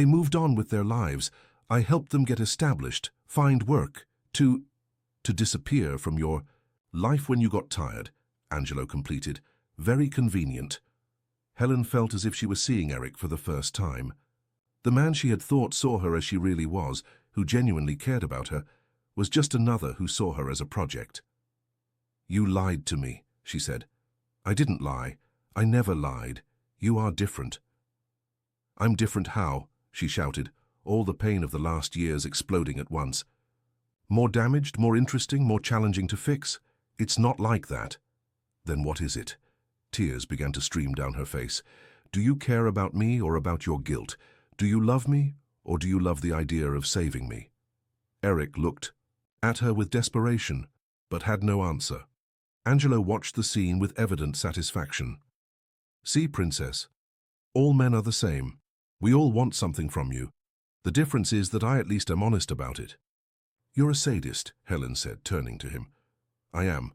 [SPEAKER 1] moved on with their lives. I helped them get established, find work, to disappear from your life when you got tired, Angelo completed. Very convenient. Helen felt as if she was seeing Eric for the first time. The man she had thought saw her as she really was, who genuinely cared about her, was just another who saw her as a project. "You lied to me," she said. "I didn't lie. I never lied. You are different." "I'm different how?" she shouted, all the pain of the last years exploding at once. "More damaged, more interesting, more challenging to fix? It's not like that." "Then what is it?" Tears began to stream down her face. "Do you care about me or about your guilt? Do you love me or do you love the idea of saving me?" Eric looked at her with desperation, but had no answer. Angelo watched the scene with evident satisfaction. "See, Princess, all men are the same. We all want something from you. The difference is that I at least am honest about it." "You're a sadist," Helen said, turning to him. "I am,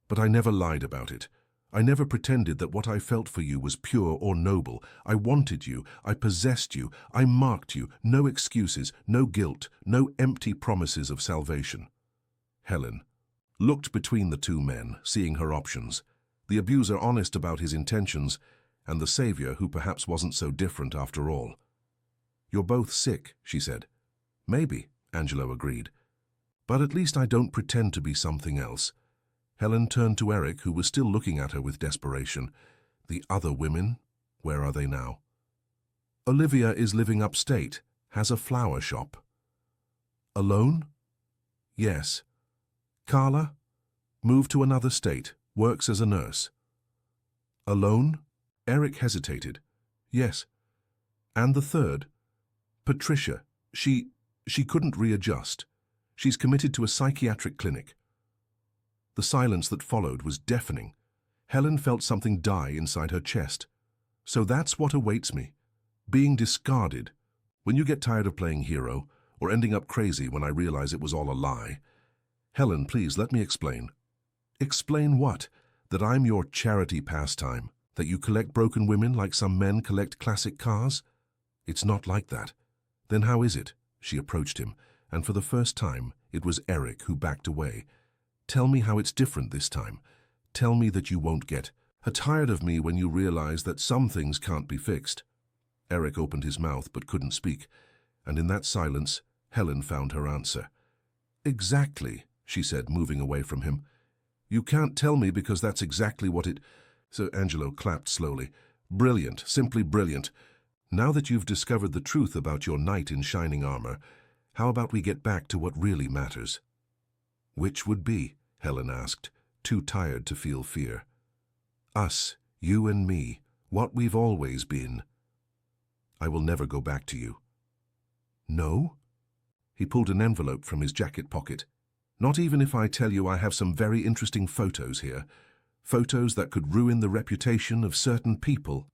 [SPEAKER 1] but I never lied about it. I never pretended that what I felt for you was pure or noble. I wanted you, I possessed you, I marked you. No excuses, no guilt, no empty promises of salvation." Helen looked between the two men, seeing her options. The abuser honest about his intentions, and the savior who perhaps wasn't so different after all. "You're both sick," she said. "Maybe," Angelo agreed. "But at least I don't pretend to be something else." Helen turned to Eric, who was still looking at her with desperation. "The other women, where are they now?" "Olivia is living upstate, has a flower shop." "Alone?" "Yes." "Carla? Moved to another state, works as a nurse." "Alone?" Eric hesitated. "Yes." "And the third?" "Patricia. She couldn't readjust. She's committed to a psychiatric clinic." The silence that followed was deafening. Helen felt something die inside her chest. "So that's what awaits me. Being discarded. When you get tired of playing hero, or ending up crazy when I realize it was all a lie." "Helen, please, let me explain." "Explain what? That I'm your charity pastime? That you collect broken women like some men collect classic cars?" "It's not like that." "Then how is it?" She approached him, and for the first time, it was Eric who backed away. "Tell me how it's different this time. Tell me that you won't get tired of me when you realize that some things can't be fixed." Eric opened his mouth but couldn't speak, and in that silence, Helen found her answer. "Exactly," she said, moving away from him. "You can't tell me because that's exactly what it—" So Angelo clapped slowly. "Brilliant, simply brilliant. Now that you've discovered the truth about your knight in shining armor, how about we get back to what really matters?" "Which would be?" Helen asked, too tired to feel fear. "Us, you and me, what we've always been." "I will never go back to you." "No?" He pulled an envelope from his jacket pocket. "Not even if I tell you I have some very interesting photos here. Photos that could ruin the reputation of certain people."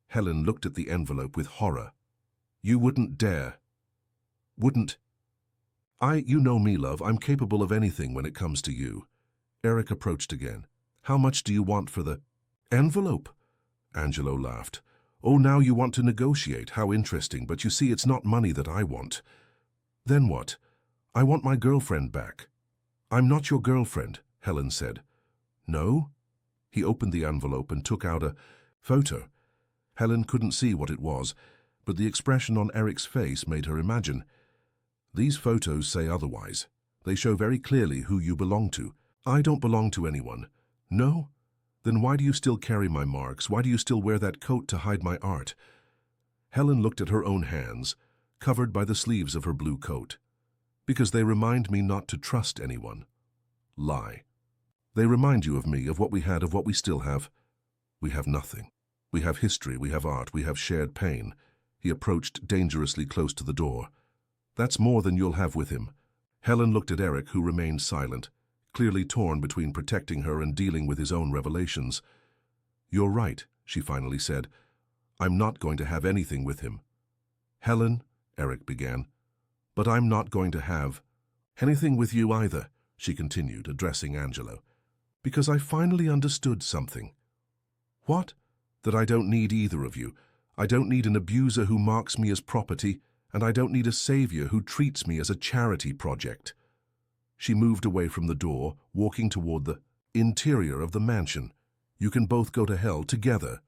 [SPEAKER 1] Helen looked at the envelope with horror. "You wouldn't dare." "Wouldn't?" You know me, love, I'm capable of anything when it comes to you." Eric approached again. "How much do you want for the—" "Envelope?" Angelo laughed. "Oh, now you want to negotiate, how interesting, but you see it's not money that I want." "Then what?" "I want my girlfriend back." "I'm not your girlfriend," Helen said. "No?" He opened the envelope and took out a photo. Helen couldn't see what it was, but the expression on Eric's face made her imagine. "These photos say otherwise. They show very clearly who you belong to." "I don't belong to anyone." "No? Then why do you still carry my marks? Why do you still wear that coat to hide my art?" Helen looked at her own hands, covered by the sleeves of her blue coat. "Because they remind me not to trust anyone." "Lie." "They remind you of me, of what we had, of what we still have." "We have nothing. We have history, we have art, we have shared pain." He approached dangerously close to the door. "That's more than you'll have with him." Helen looked at Eric, who remained silent, clearly torn between protecting her and dealing with his own revelations. "You're right," she finally said. "I'm not going to have anything with him." "Helen," Eric began. "But I'm not going to have anything with you either," she continued, addressing Angelo. "Because I finally understood something." "What?" "That I don't need either of you. I don't need an abuser who marks me as property, and I don't need a savior who treats me as a charity project." She moved away from the door, walking toward the interior of the mansion. "You can both go to hell together."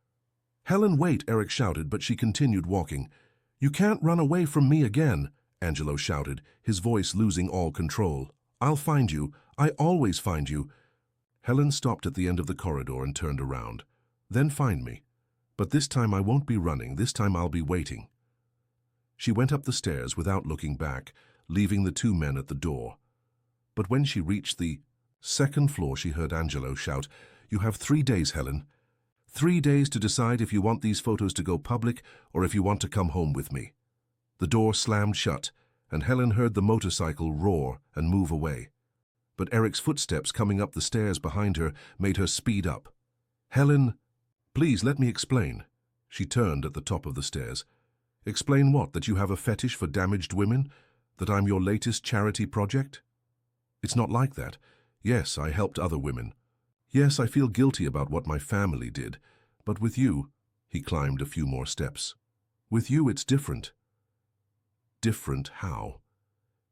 [SPEAKER 1] "Helen, wait," Eric shouted, but she continued walking. "You can't run away from me again," Angelo shouted, his voice losing all control. "I'll find you. I always find you." Helen stopped at the end of the corridor and turned around. "Then find me. But this time I won't be running, this time I'll be waiting." She went up the stairs without looking back, leaving the two men at the door. But when she reached the second floor, she heard Angelo shout, "You have 3 days, Helen. 3 days to decide if you want these photos to go public or if you want to come home with me." The door slammed shut, and Helen heard the motorcycle roar and move away. But Eric's footsteps coming up the stairs behind her made her speed up. "Helen, please let me explain." She turned at the top of the stairs. "Explain what? That you have a fetish for damaged women? That I'm your latest charity project?" "It's not like that. Yes, I helped other women. Yes, I feel guilty about what my family did. But with you," he climbed a few more steps, "with you it's different." "Different how?"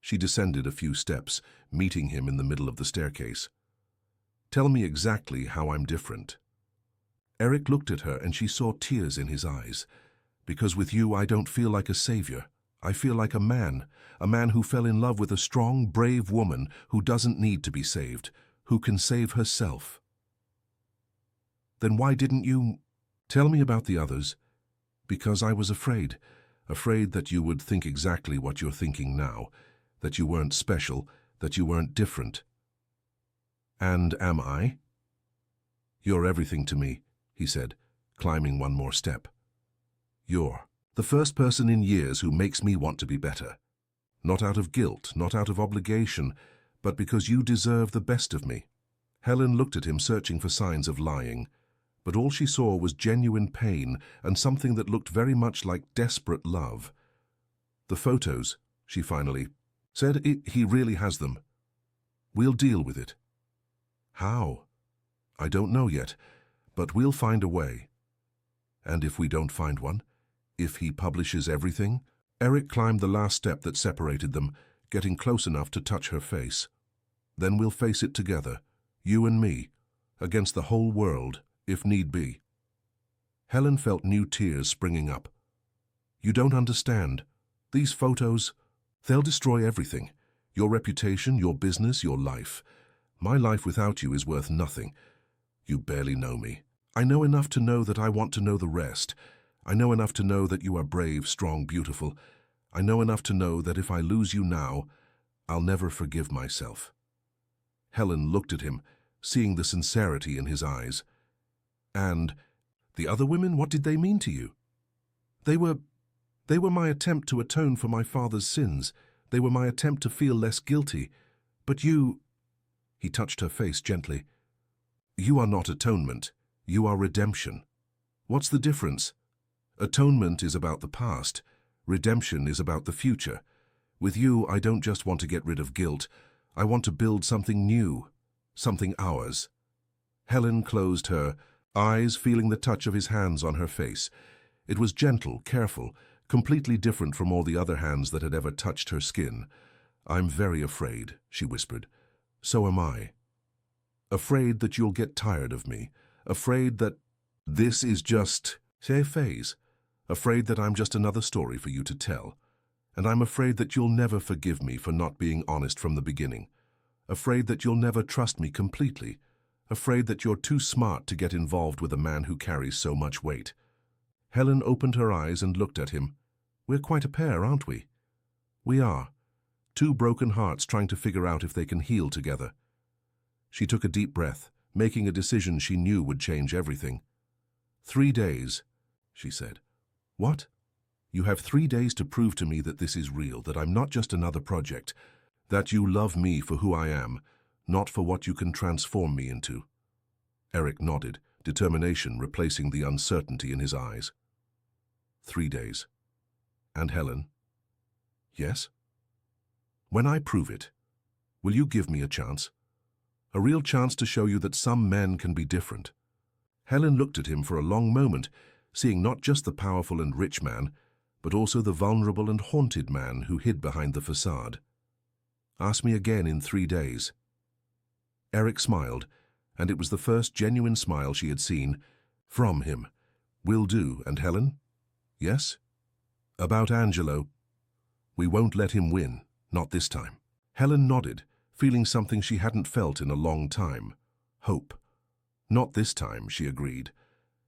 [SPEAKER 1] She descended a few steps, meeting him in the middle of the staircase. "Tell me exactly how I'm different." Eric looked at her and she saw tears in his eyes. "Because with you I don't feel like a savior. I feel like a man who fell in love with a strong, brave woman who doesn't need to be saved, who can save herself." "Then why didn't you tell me about the others?" "Because I was afraid that you would think exactly what you're thinking now, that you weren't special, that you weren't different." "And am I?" "You're everything to me," he said, climbing one more step. "You're the first person in years who makes me want to be better. Not out of guilt, not out of obligation, but because you deserve the best of me." Helen looked at him, searching for signs of lying, but all she saw was genuine pain and something that looked very much like desperate love. "The photos," she finally said, "he really has them. We'll deal with it." "How?" "I don't know yet, but we'll find a way." "And if we don't find one? If he publishes everything?" Eric climbed the last step that separated them, getting close enough to touch her face. "Then we'll face it together, you and me, against the whole world, if need be." Helen felt new tears springing up. "You don't understand. These photos, they'll destroy everything. Your reputation, your business, your life. My life without you is worth nothing. You barely know me. I know enough to know that I want to know the rest. I know enough to know that you are brave, strong, beautiful. I know enough to know that if I lose you now, I'll never forgive myself." Helen looked at him, seeing the sincerity in his eyes. "And the other women, what did they mean to you?" They were my attempt to atone for my father's sins. They were my attempt to feel less guilty. But you—" he touched her face gently. "You are not atonement. You are redemption. What's the difference? Atonement is about the past. Redemption is about the future. With you, I don't just want to get rid of guilt. I want to build something new, something ours." Helen closed her eyes, feeling the touch of his hands on her face. It was gentle, careful, completely different from all the other hands that had ever touched her skin. "I'm very afraid," she whispered. "So am I. Afraid that you'll get tired of me. Afraid that this is just a phase. Afraid that I'm just another story for you to tell. And I'm afraid that you'll never forgive me for not being honest from the beginning. Afraid that you'll never trust me completely. Afraid that you're too smart to get involved with a man who carries so much weight." Helen opened her eyes and looked at him. "We're quite a pair, aren't we?" "We are. Two broken hearts trying to figure out if they can heal together." She took a deep breath, making a decision she knew would change everything. 3 days, she said. "What?" "You have 3 days to prove to me that this is real, that I'm not just another project, that you love me for who I am, not for what you can transform me into." Eric nodded, determination replacing the uncertainty in his eyes. 3 days. "And Helen?" "Yes?" "When I prove it, will you give me a chance? A real chance to show you that some men can be different." Helen looked at him for a long moment, seeing not just the powerful and rich man, but also the vulnerable and haunted man who hid behind the facade. "Ask me again in 3 days." Eric smiled, and it was the first genuine smile she had seen from him. Will do. And Helen? Yes? About Angelo. We won't let him win. Not this time. Helen nodded, feeling something she hadn't felt in a long time. Hope. Not this time, she agreed.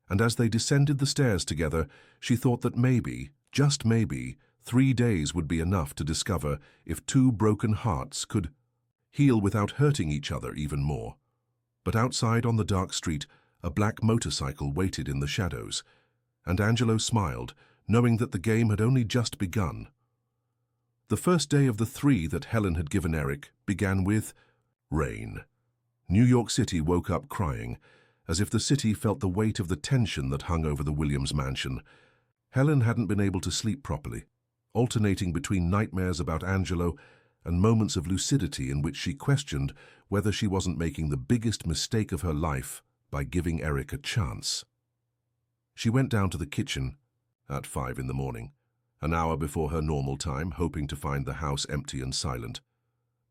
[SPEAKER 1] And as they descended the stairs together, she thought that maybe, just maybe, 3 days would be enough to discover if two broken hearts could heal without hurting each other even more. But outside on the dark street, a black motorcycle waited in the shadows, and Angelo smiled, knowing that the game had only just begun. The first day of the 3 that Helen had given Eric began with rain. New York City woke up crying, as if the city felt the weight of the tension that hung over the Williams mansion. Helen hadn't been able to sleep properly, alternating between nightmares about Angelo and moments of lucidity in which she questioned whether she wasn't making the biggest mistake of her life by giving Eric a chance. She went down to the kitchen at 5 in the morning, an hour before her normal time, hoping to find the house empty and silent.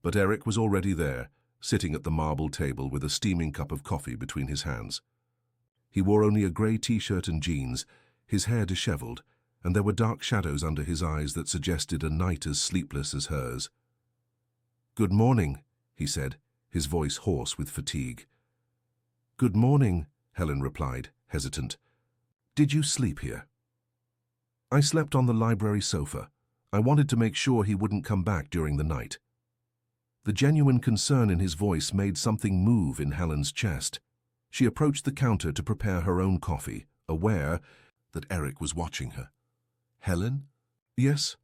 [SPEAKER 1] But Eric was already there, sitting at the marble table with a steaming cup of coffee between his hands. He wore only a grey t-shirt and jeans, his hair disheveled, and there were dark shadows under his eyes that suggested a night as sleepless as hers. "Good morning," he said, his voice hoarse with fatigue. "Good morning," Helen replied, hesitant. "Did you sleep here?" "I slept on the library sofa. I wanted to make sure he wouldn't come back during the night." The genuine concern in his voice made something move in Helen's chest. She approached the counter to prepare her own coffee, aware that Eric was watching her. "Helen?" "Yes?"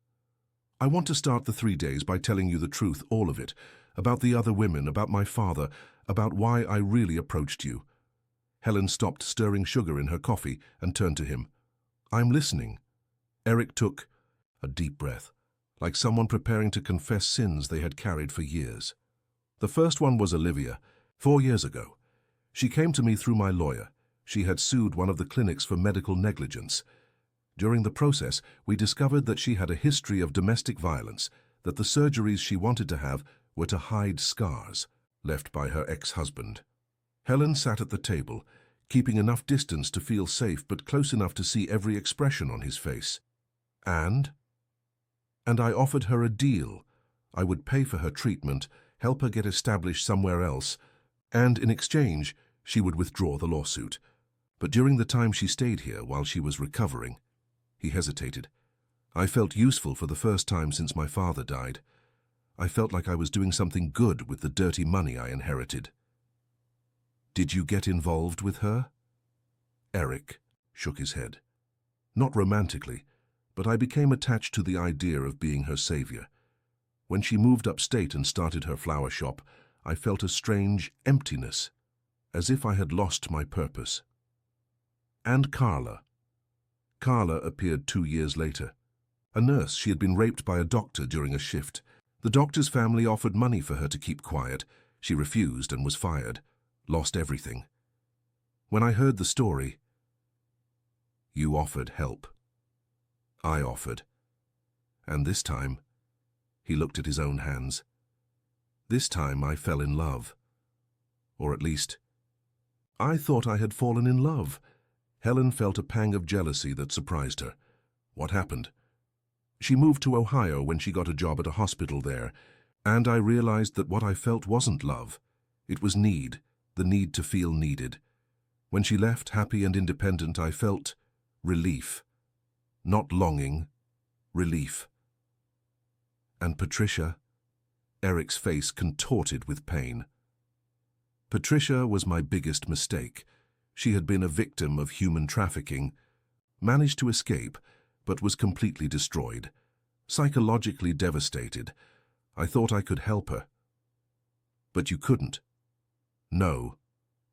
[SPEAKER 1] "I want to start the 3 days by telling you the truth, all of it, about the other women, about my father, about why I really approached you." Helen stopped stirring sugar in her coffee and turned to him. "I'm listening." Eric took a deep breath, like someone preparing to confess sins they had carried for years. "The first one was Olivia, 4 years ago. She came to me through my lawyer. She had sued one of the clinics for medical negligence. During the process, we discovered that she had a history of domestic violence, that the surgeries she wanted to have were to hide scars left by her ex-husband. Helen sat at the table, keeping enough distance to feel safe but close enough to see every expression on his face. And I offered her a deal. I would pay for her treatment, help her get established somewhere else, and in exchange, she would withdraw the lawsuit. But during the time she stayed here while she was recovering," he hesitated, "I felt useful for the first time since my father died. I felt like I was doing something good with the dirty money I inherited." "Did you get involved with her?" Eric shook his head. "Not romantically, but I became attached to the idea of being her savior. When she moved upstate and started her flower shop, I felt a strange emptiness, as if I had lost my purpose." "And Carla?" "Carla appeared 2 years later. A nurse, she had been raped by a doctor during a shift. The doctor's family offered money for her to keep quiet. She refused and was fired. Lost everything. When I heard the story..." "You offered help." "I offered. And this time," he looked at his own hands, "this time I fell in love. Or at least, I thought I had fallen in love." Helen felt a pang of jealousy that surprised her. "What happened?" "She moved to Ohio when she got a job at a hospital there, and I realized that what I felt wasn't love. It was need, the need to feel needed. When she left, happy and independent, I felt relief. Not longing, relief." "And Patricia?" Eric's face contorted with pain. "Patricia was my biggest mistake. She had been a victim of human trafficking, managed to escape, but was completely destroyed, psychologically devastated. I thought I could help her." "But you couldn't." "No.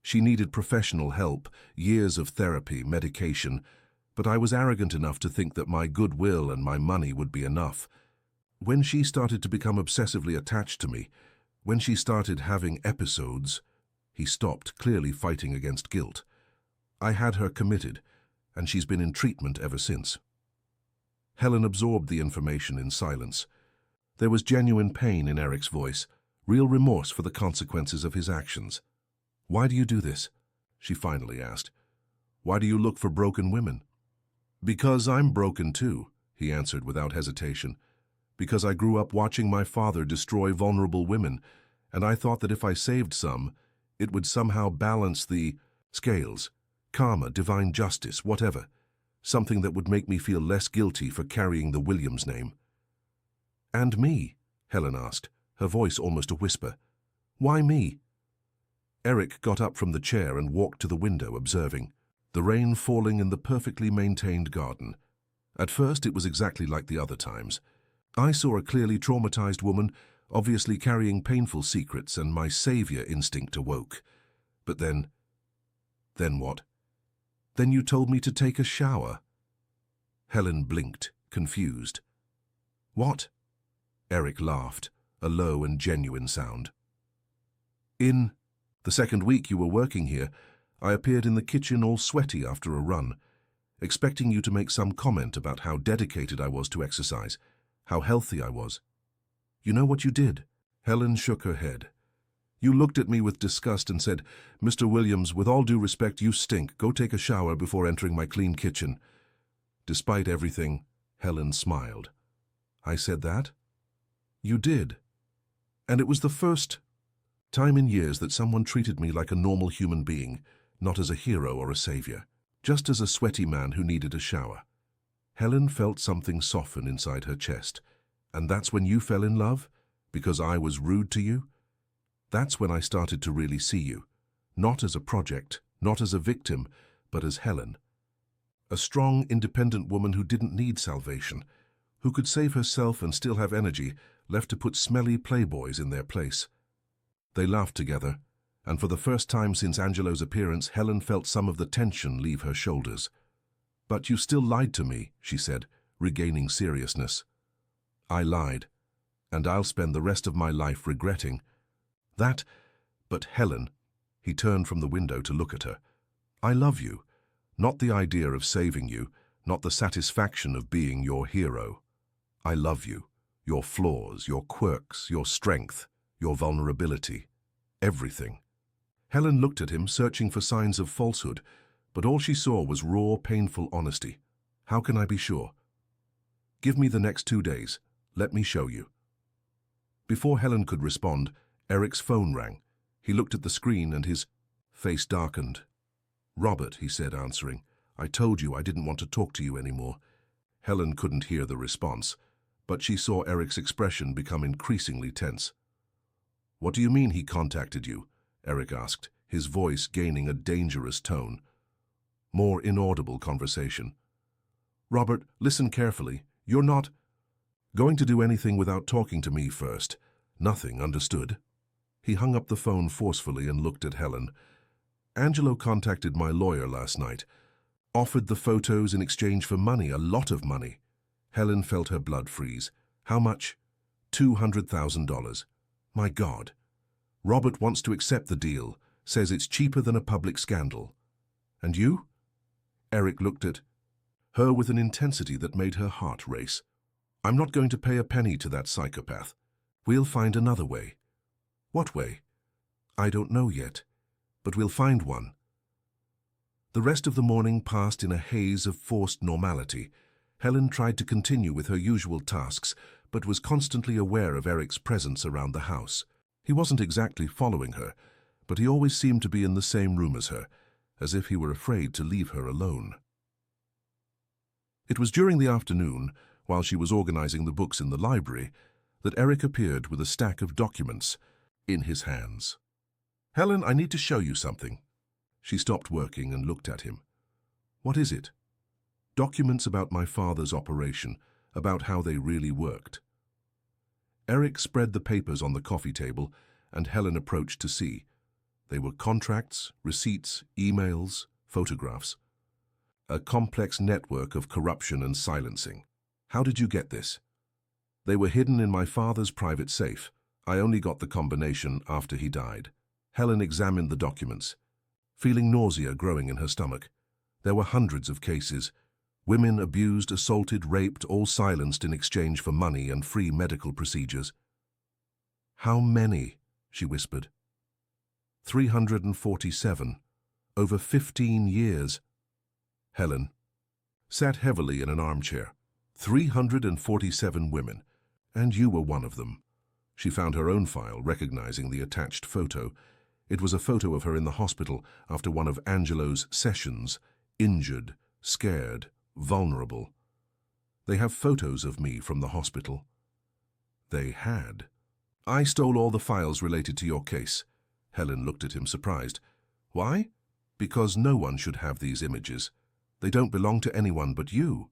[SPEAKER 1] She needed professional help, years of therapy, medication, but I was arrogant enough to think that my goodwill and my money would be enough. When she started to become obsessively attached to me, when she started having episodes..." He stopped, clearly fighting against guilt. "I had her committed, and she's been in treatment ever since." Helen absorbed the information in silence. There was genuine pain in Eric's voice, real remorse for the consequences of his actions. "Why do you do this?" she finally asked. Why do you look for broken women? Because I'm broken too, he answered without hesitation. Because I grew up watching my father destroy vulnerable women, and I thought that if I saved some, it would somehow balance the scales, karma, divine justice, whatever. Something that would make me feel less guilty for carrying the Williams name. And me? Helen asked, her voice almost a whisper. Why me? Eric got up from the chair and walked to the window, observing the rain falling in the perfectly maintained garden. At first, it was exactly like the other times. I saw a clearly traumatized woman, obviously carrying painful secrets, and my savior instinct awoke. But then what? Then you told me to take a shower. Helen blinked, confused. What? Eric laughed, a low and genuine sound. In the second week you were working here, I appeared in the kitchen all sweaty after a run, expecting you to make some comment about how dedicated I was to exercise, how healthy I was. You know what you did? Helen shook her head. You looked at me with disgust and said, Mr. Williams, with all due respect, you stink. Go take a shower before entering my clean kitchen. Despite everything, Helen smiled. I said that? You did. And it was the first time in years that someone treated me like a normal human being, not as a hero or a savior, just as a sweaty man who needed a shower. Helen felt something soften inside her chest. And that's when you fell in love? Because I was rude to you? That's when I started to really see you. Not as a project, not as a victim, but as Helen. A strong, independent woman who didn't need salvation, who could save herself and still have energy left to put smelly playboys in their place. They laughed together, and for the first time since Angelo's appearance, Helen felt some of the tension leave her shoulders. But you still lied to me, she said, regaining seriousness. I lied, and I'll spend the rest of my life regretting that. But Helen, he turned from the window to look at her. I love you, not the idea of saving you, not the satisfaction of being your hero. I love you, your flaws, your quirks, your strength, your vulnerability, everything. Helen looked at him, searching for signs of falsehood, but all she saw was raw, painful honesty. How can I be sure? Give me the next 2 days. Let me show you. Before Helen could respond, Eric's phone rang. He looked at the screen and his face darkened. Robert, he said, answering, I told you I didn't want to talk to you anymore. Helen couldn't hear the response, but she saw Eric's expression become increasingly tense. What do you mean he contacted you? Eric asked, his voice gaining a dangerous tone. More inaudible conversation. Robert, listen carefully. You're not going to do anything without talking to me first. Nothing, understood? He hung up the phone forcefully and looked at Helen. Angelo contacted my lawyer last night. Offered the photos in exchange for money, a lot of money. Helen felt her blood freeze. How much? $200,000. My God. Robert wants to accept the deal, says it's cheaper than a public scandal. And you? Eric looked at her with an intensity that made her heart race. I'm not going to pay a penny to that psychopath. We'll find another way. What way? I don't know yet, but we'll find one. The rest of the morning passed in a haze of forced normality. Helen tried to continue with her usual tasks, but was constantly aware of Eric's presence around the house. He wasn't exactly following her, but he always seemed to be in the same room as her, as if he were afraid to leave her alone. It was during the afternoon, while she was organizing the books in the library, that Eric appeared with a stack of documents in his hands. Helen, I need to show you something. She stopped working and looked at him. What is it? Documents about my father's operation, about how they really worked. Eric spread the papers on the coffee table, and Helen approached to see. They were contracts, receipts, emails, photographs. A complex network of corruption and silencing. How did you get this? They were hidden in my father's private safe. I only got the combination after he died. Helen examined the documents, feeling nausea growing in her stomach. There were hundreds of cases. Women abused, assaulted, raped, all silenced in exchange for money and free medical procedures. How many? She whispered. 347. Over 15 years. Helen sat heavily in an armchair. 347 women, and you were one of them. She found her own file, recognizing the attached photo. It was a photo of her in the hospital after one of Angelo's sessions, injured, scared, vulnerable. They have photos of me from the hospital. They had. I stole all the files related to your case. Helen looked at him surprised. Why? Because no one should have these images. They don't belong to anyone but you.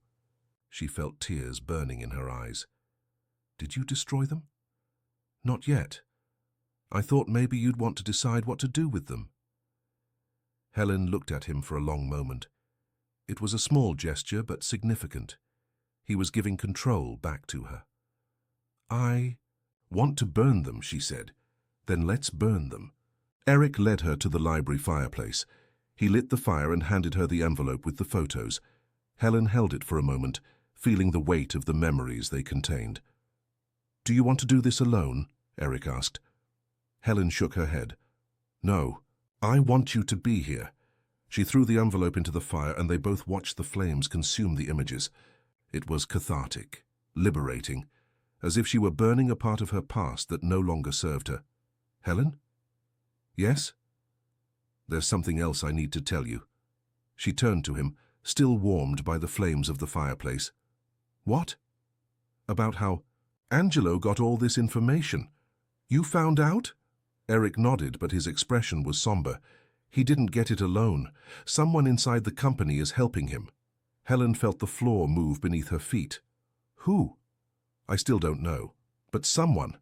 [SPEAKER 1] She felt tears burning in her eyes. Did you destroy them? Not yet. I thought maybe you'd want to decide what to do with them. Helen looked at him for a long moment. It was a small gesture, but significant. He was giving control back to her. I want to burn them, she said. Then let's burn them. Eric led her to the library fireplace. He lit the fire and handed her the envelope with the photos. Helen held it for a moment, feeling the weight of the memories they contained. Do you want to do this alone? Eric asked. Helen shook her head. No, I want you to be here. She threw the envelope into the fire and they both watched the flames consume the images. It was cathartic, liberating, as if she were burning a part of her past that no longer served her. Helen? Yes? There's something else I need to tell you. She turned to him, still warmed by the flames of the fireplace. What? About how Angelo got all this information. You found out? Eric nodded, but his expression was somber. He didn't get it alone. Someone inside the company is helping him. Helen felt the floor move beneath her feet. Who? I still don't know, but someone,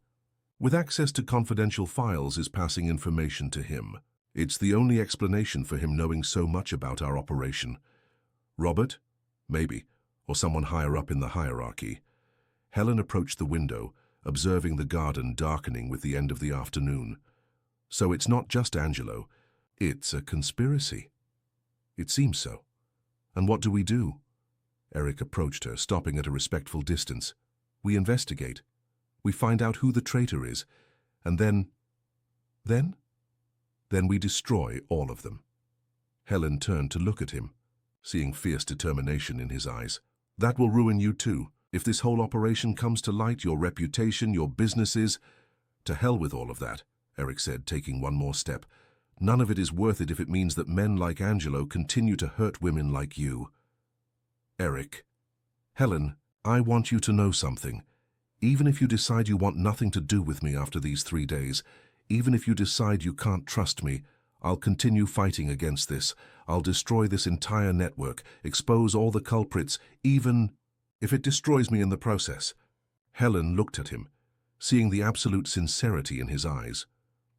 [SPEAKER 1] with access to confidential files, is passing information to him. It's the only explanation for him knowing so much about our operation. Robert? Maybe, or someone higher up in the hierarchy. Helen approached the window, observing the garden darkening with the end of the afternoon. So it's not just Angelo, it's a conspiracy. It seems so. And what do we do? Eric approached her, stopping at a respectful distance. We investigate. We find out who the traitor is, and then we destroy all of them. Helen turned to look at him, seeing fierce determination in his eyes. That will ruin you too. If this whole operation comes to light, your reputation, your businesses. To hell with all of that, Eric said, taking one more step. None of it is worth it if it means that men like Angelo continue to hurt women like you. Eric. Helen, I want you to know something. Even if you decide you want nothing to do with me after these 3 days, even if you decide you can't trust me, I'll continue fighting against this. I'll destroy this entire network, expose all the culprits, even if it destroys me in the process. Helen looked at him, seeing the absolute sincerity in his eyes.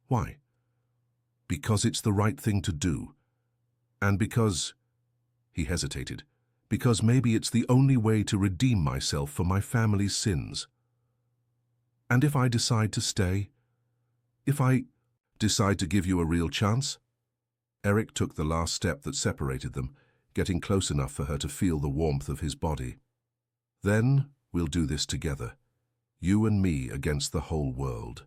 [SPEAKER 1] Why? Because it's the right thing to do. And because, he hesitated, because maybe it's the only way to redeem myself for my family's sins. And if I decide to stay? If I decide to give you a real chance? Eric took the last step that separated them, getting close enough for her to feel the warmth of his body. Then we'll do this together, you and me against the whole world.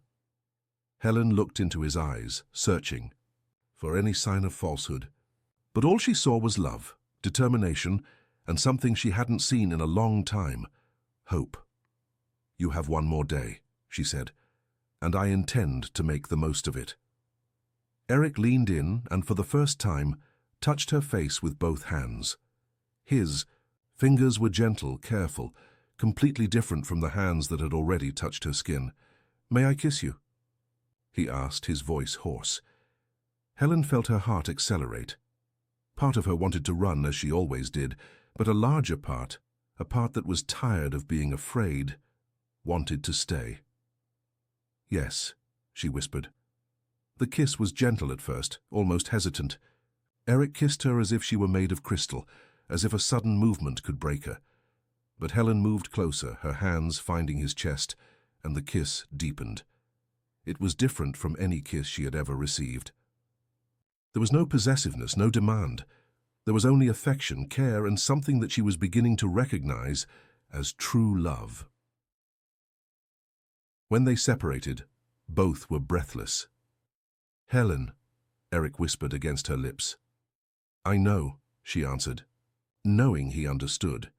[SPEAKER 1] Helen looked into his eyes, searching for any sign of falsehood. But all she saw was love, determination, and something she hadn't seen in a long time, hope. You have one more day, she said, and I intend to make the most of it. Eric leaned in and for the first time touched her face with both hands. His fingers were gentle, careful, completely different from the hands that had already touched her skin. May I kiss you? He asked, his voice hoarse. Helen felt her heart accelerate. Part of her wanted to run, as she always did, but a larger part, a part that was tired of being afraid, wanted to stay. Yes, she whispered. The kiss was gentle at first, almost hesitant. Eric kissed her as if she were made of crystal, as if a sudden movement could break her. But Helen moved closer, her hands finding his chest, and the kiss deepened. It was different from any kiss she had ever received. There was no possessiveness, no demand. There was only affection, care, and something that she was beginning to recognize as true love. When they separated, both were breathless. Helen, Eric whispered against her lips. I know, she answered. knowing he understood.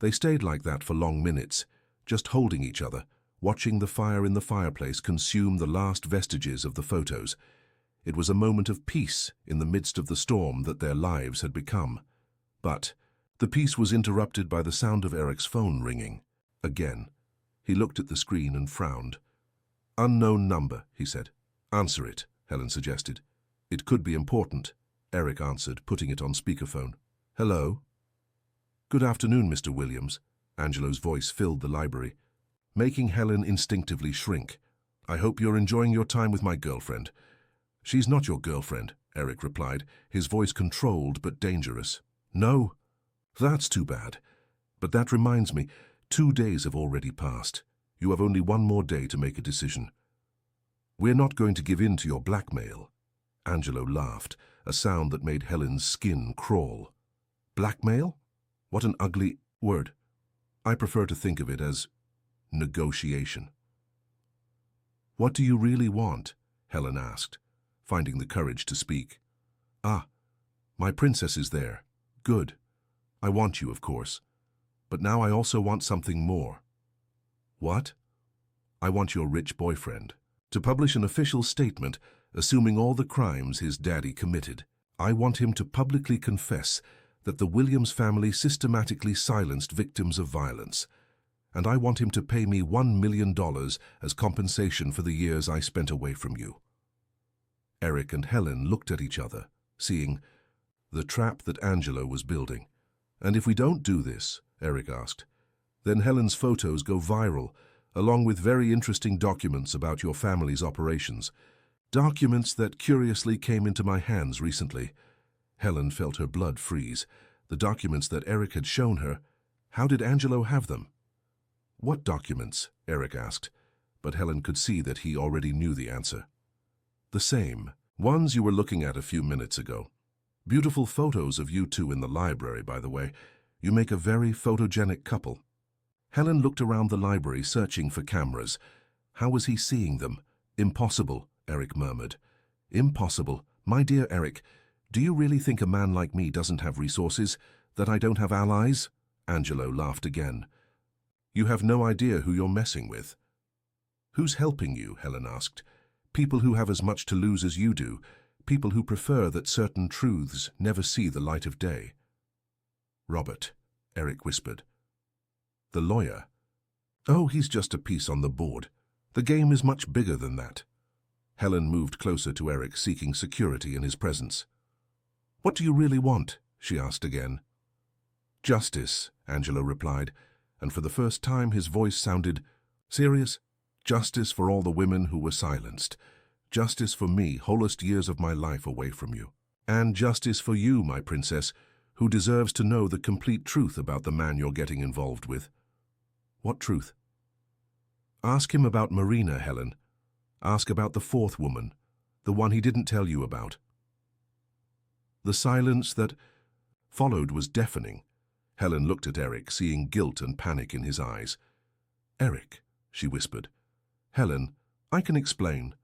[SPEAKER 1] They stayed like that for long minutes, just holding each other, watching the fire in the fireplace consume the last vestiges of the photos. It was a moment of peace in the midst of the storm that their lives had become. But the peace was interrupted by the sound of Eric's phone ringing. Again, he looked at the screen and frowned. "Unknown number," he said. "Answer it," Helen suggested. "It could be important," Eric answered, putting it on speakerphone. "Hello?" "Good afternoon, Mr. Williams." Angelo's voice filled the library, making Helen instinctively shrink. "I hope you're enjoying your time with my girlfriend." "She's not your girlfriend," Eric replied, his voice controlled but dangerous. "No? That's too bad. But that reminds me, 2 days have already passed. You have only 1 more day to make a decision. We're not going to give in to your blackmail." Angelo laughed, a sound that made Helen's skin crawl. "Blackmail? What an ugly word. I prefer to think of it as negotiation." "What do you really want?" Helen asked, finding the courage to speak. "Ah, my princess is there. Good. I want you, of course. But now I also want something more." "What?" "I want your rich boyfriend to publish an official statement assuming all the crimes his daddy committed. I want him to publicly confess that the Williams family systematically silenced victims of violence. And I want him to pay me $1 million as compensation for the years I spent away from you." Eric and Helen looked at each other, seeing the trap that Angelo was building. "And if we don't do this," Eric asked, "then Helen's photos go viral, along with very interesting documents about your family's operations. Documents that curiously came into my hands recently." Helen felt her blood freeze. The documents that Eric had shown her. How did Angelo have them? "What documents?" Eric asked, but Helen could see that he already knew the answer. "The same ones you were looking at a few minutes ago. Beautiful photos of you two in the library, by the way. You make a very photogenic couple." Helen looked around the library, searching for cameras. How was he seeing them? "Impossible," Eric murmured. "Impossible. My dear Eric, do you really think a man like me doesn't have resources? That I don't have allies?" Angelo laughed again. "You have no idea who you're messing with." "Who's helping you?" Helen asked. "People who have as much to lose as you do. People who prefer that certain truths never see the light of day." "Robert," Eric whispered. "The lawyer?" "Oh, he's just a piece on the board. The game is much bigger than that." Helen moved closer to Eric, seeking security in his presence. "What do you really want?" she asked again. "Justice," Angelo replied, and for the first time his voice sounded serious. "Justice for all the women who were silenced. Justice for me, wholest years of my life away from you. And justice for you, my princess, who deserves to know the complete truth about the man you're getting involved with." "What truth?" "Ask him about Marina, Helen. Ask about the 4th woman, the one he didn't tell you about." The silence that followed was deafening. Helen looked at Eric, seeing guilt and panic in his eyes. "Eric," she whispered. "Helen, I can explain.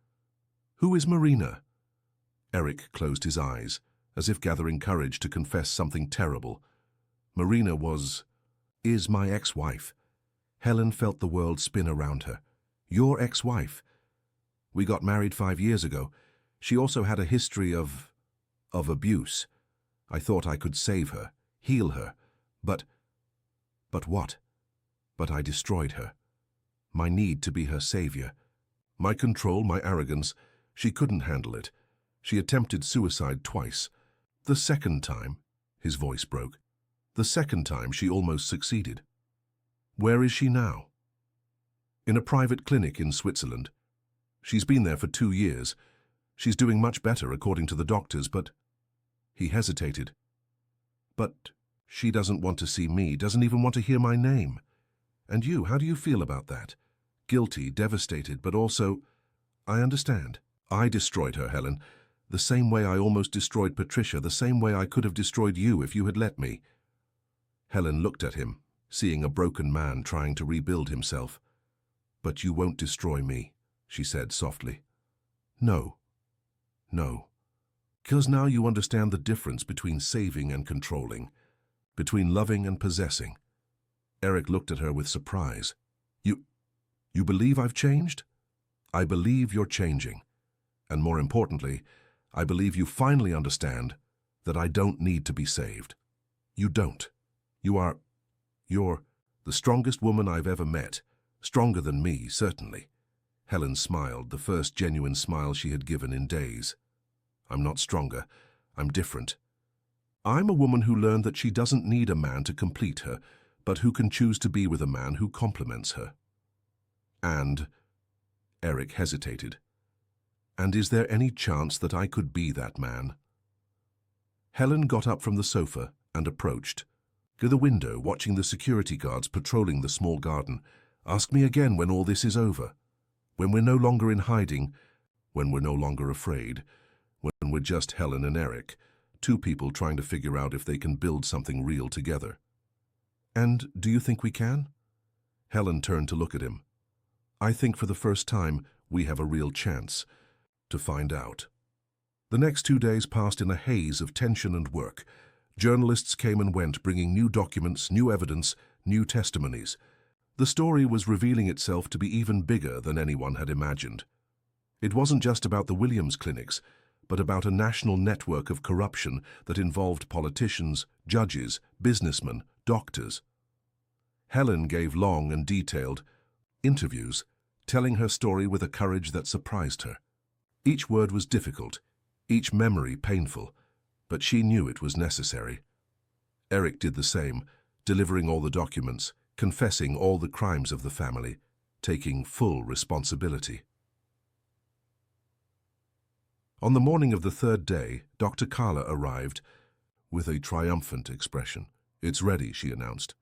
[SPEAKER 1] Who is Marina?" Eric closed his eyes, as if gathering courage to confess something terrible. "Marina is my ex-wife." Helen felt the world spin around her. "Your ex-wife? We got married 5 years ago. She also had a history of abuse. I thought I could save her, heal her. But what? But I destroyed her. My need to be her savior. My control, my arrogance. She couldn't handle it. She attempted suicide twice. The second time," his voice broke, "the second time she almost succeeded." "Where is she now?" "In a private clinic in Switzerland. She's been there for 2 years. She's doing much better, according to the doctors, but—" He hesitated. "But she doesn't want to see me, doesn't even want to hear my name. And you, how do you feel about that? Guilty, devastated, but also—" "I understand. I destroyed her, Helen. The same way I almost destroyed Patricia, the same way I could have destroyed you if you had let me." Helen looked at him, seeing a broken man trying to rebuild himself. "But you won't destroy me," she said softly. "No. No. Because now you understand the difference between saving and controlling. between loving and possessing. Eric looked at her with surprise. You believe I've changed? I believe you're changing. And more importantly, I believe you finally understand that I don't need to be saved. You don't. You're the strongest woman I've ever met. Stronger than me, certainly. Helen smiled, the first genuine smile she had given in days. I'm not stronger. I'm different. I'm a woman who learned that she doesn't need a man to complete her, but who can choose to be with a man who complements her. And, Eric hesitated, and is there any chance that I could be that man? Helen got up from the sofa and approached. To the window, watching the security guards patrolling the small garden. Ask me again when all this is over. When we're no longer in hiding, when we're no longer afraid, when we're just Helen and Eric, two people trying to figure out if they can build something real together. And do you think we can? Helen turned to look at him. I think for the first time we have a real chance to find out. The next 2 days passed in a haze of tension and work. Journalists came and went, bringing new documents, new evidence, new testimonies. The story was revealing itself to be even bigger than anyone had imagined. It wasn't just about the Williams clinics, but about a national network of corruption that involved politicians, judges, businessmen, doctors. Helen gave long and detailed interviews, telling her story with a courage that surprised her. Each word was difficult, each memory painful, but she knew it was necessary. Eric did the same, delivering all the documents, confessing all the crimes of the family, taking full responsibility. On the morning of the third day, Dr. Carla arrived with a triumphant expression. It's ready, she announced.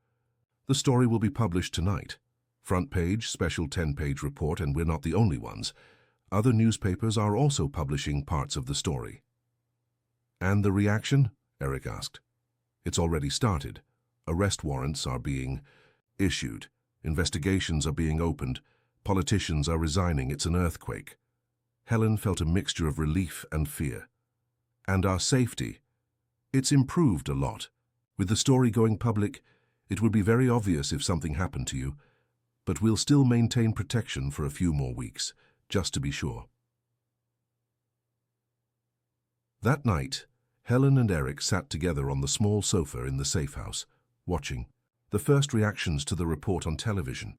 [SPEAKER 1] The story will be published tonight. Front page, special 10-page report, and we're not the only ones. Other newspapers are also publishing parts of the story. And the reaction? Eric asked. It's already started. Arrest warrants are being issued. Investigations are being opened. Politicians are resigning. It's an earthquake. Helen felt a mixture of relief and fear. And our safety? It's improved a lot. With the story going public, it would be very obvious if something happened to you, but we'll still maintain protection for a few more weeks, just to be sure. That night, Helen and Eric sat together on the small sofa in the safe house, watching the first reactions to the report on television.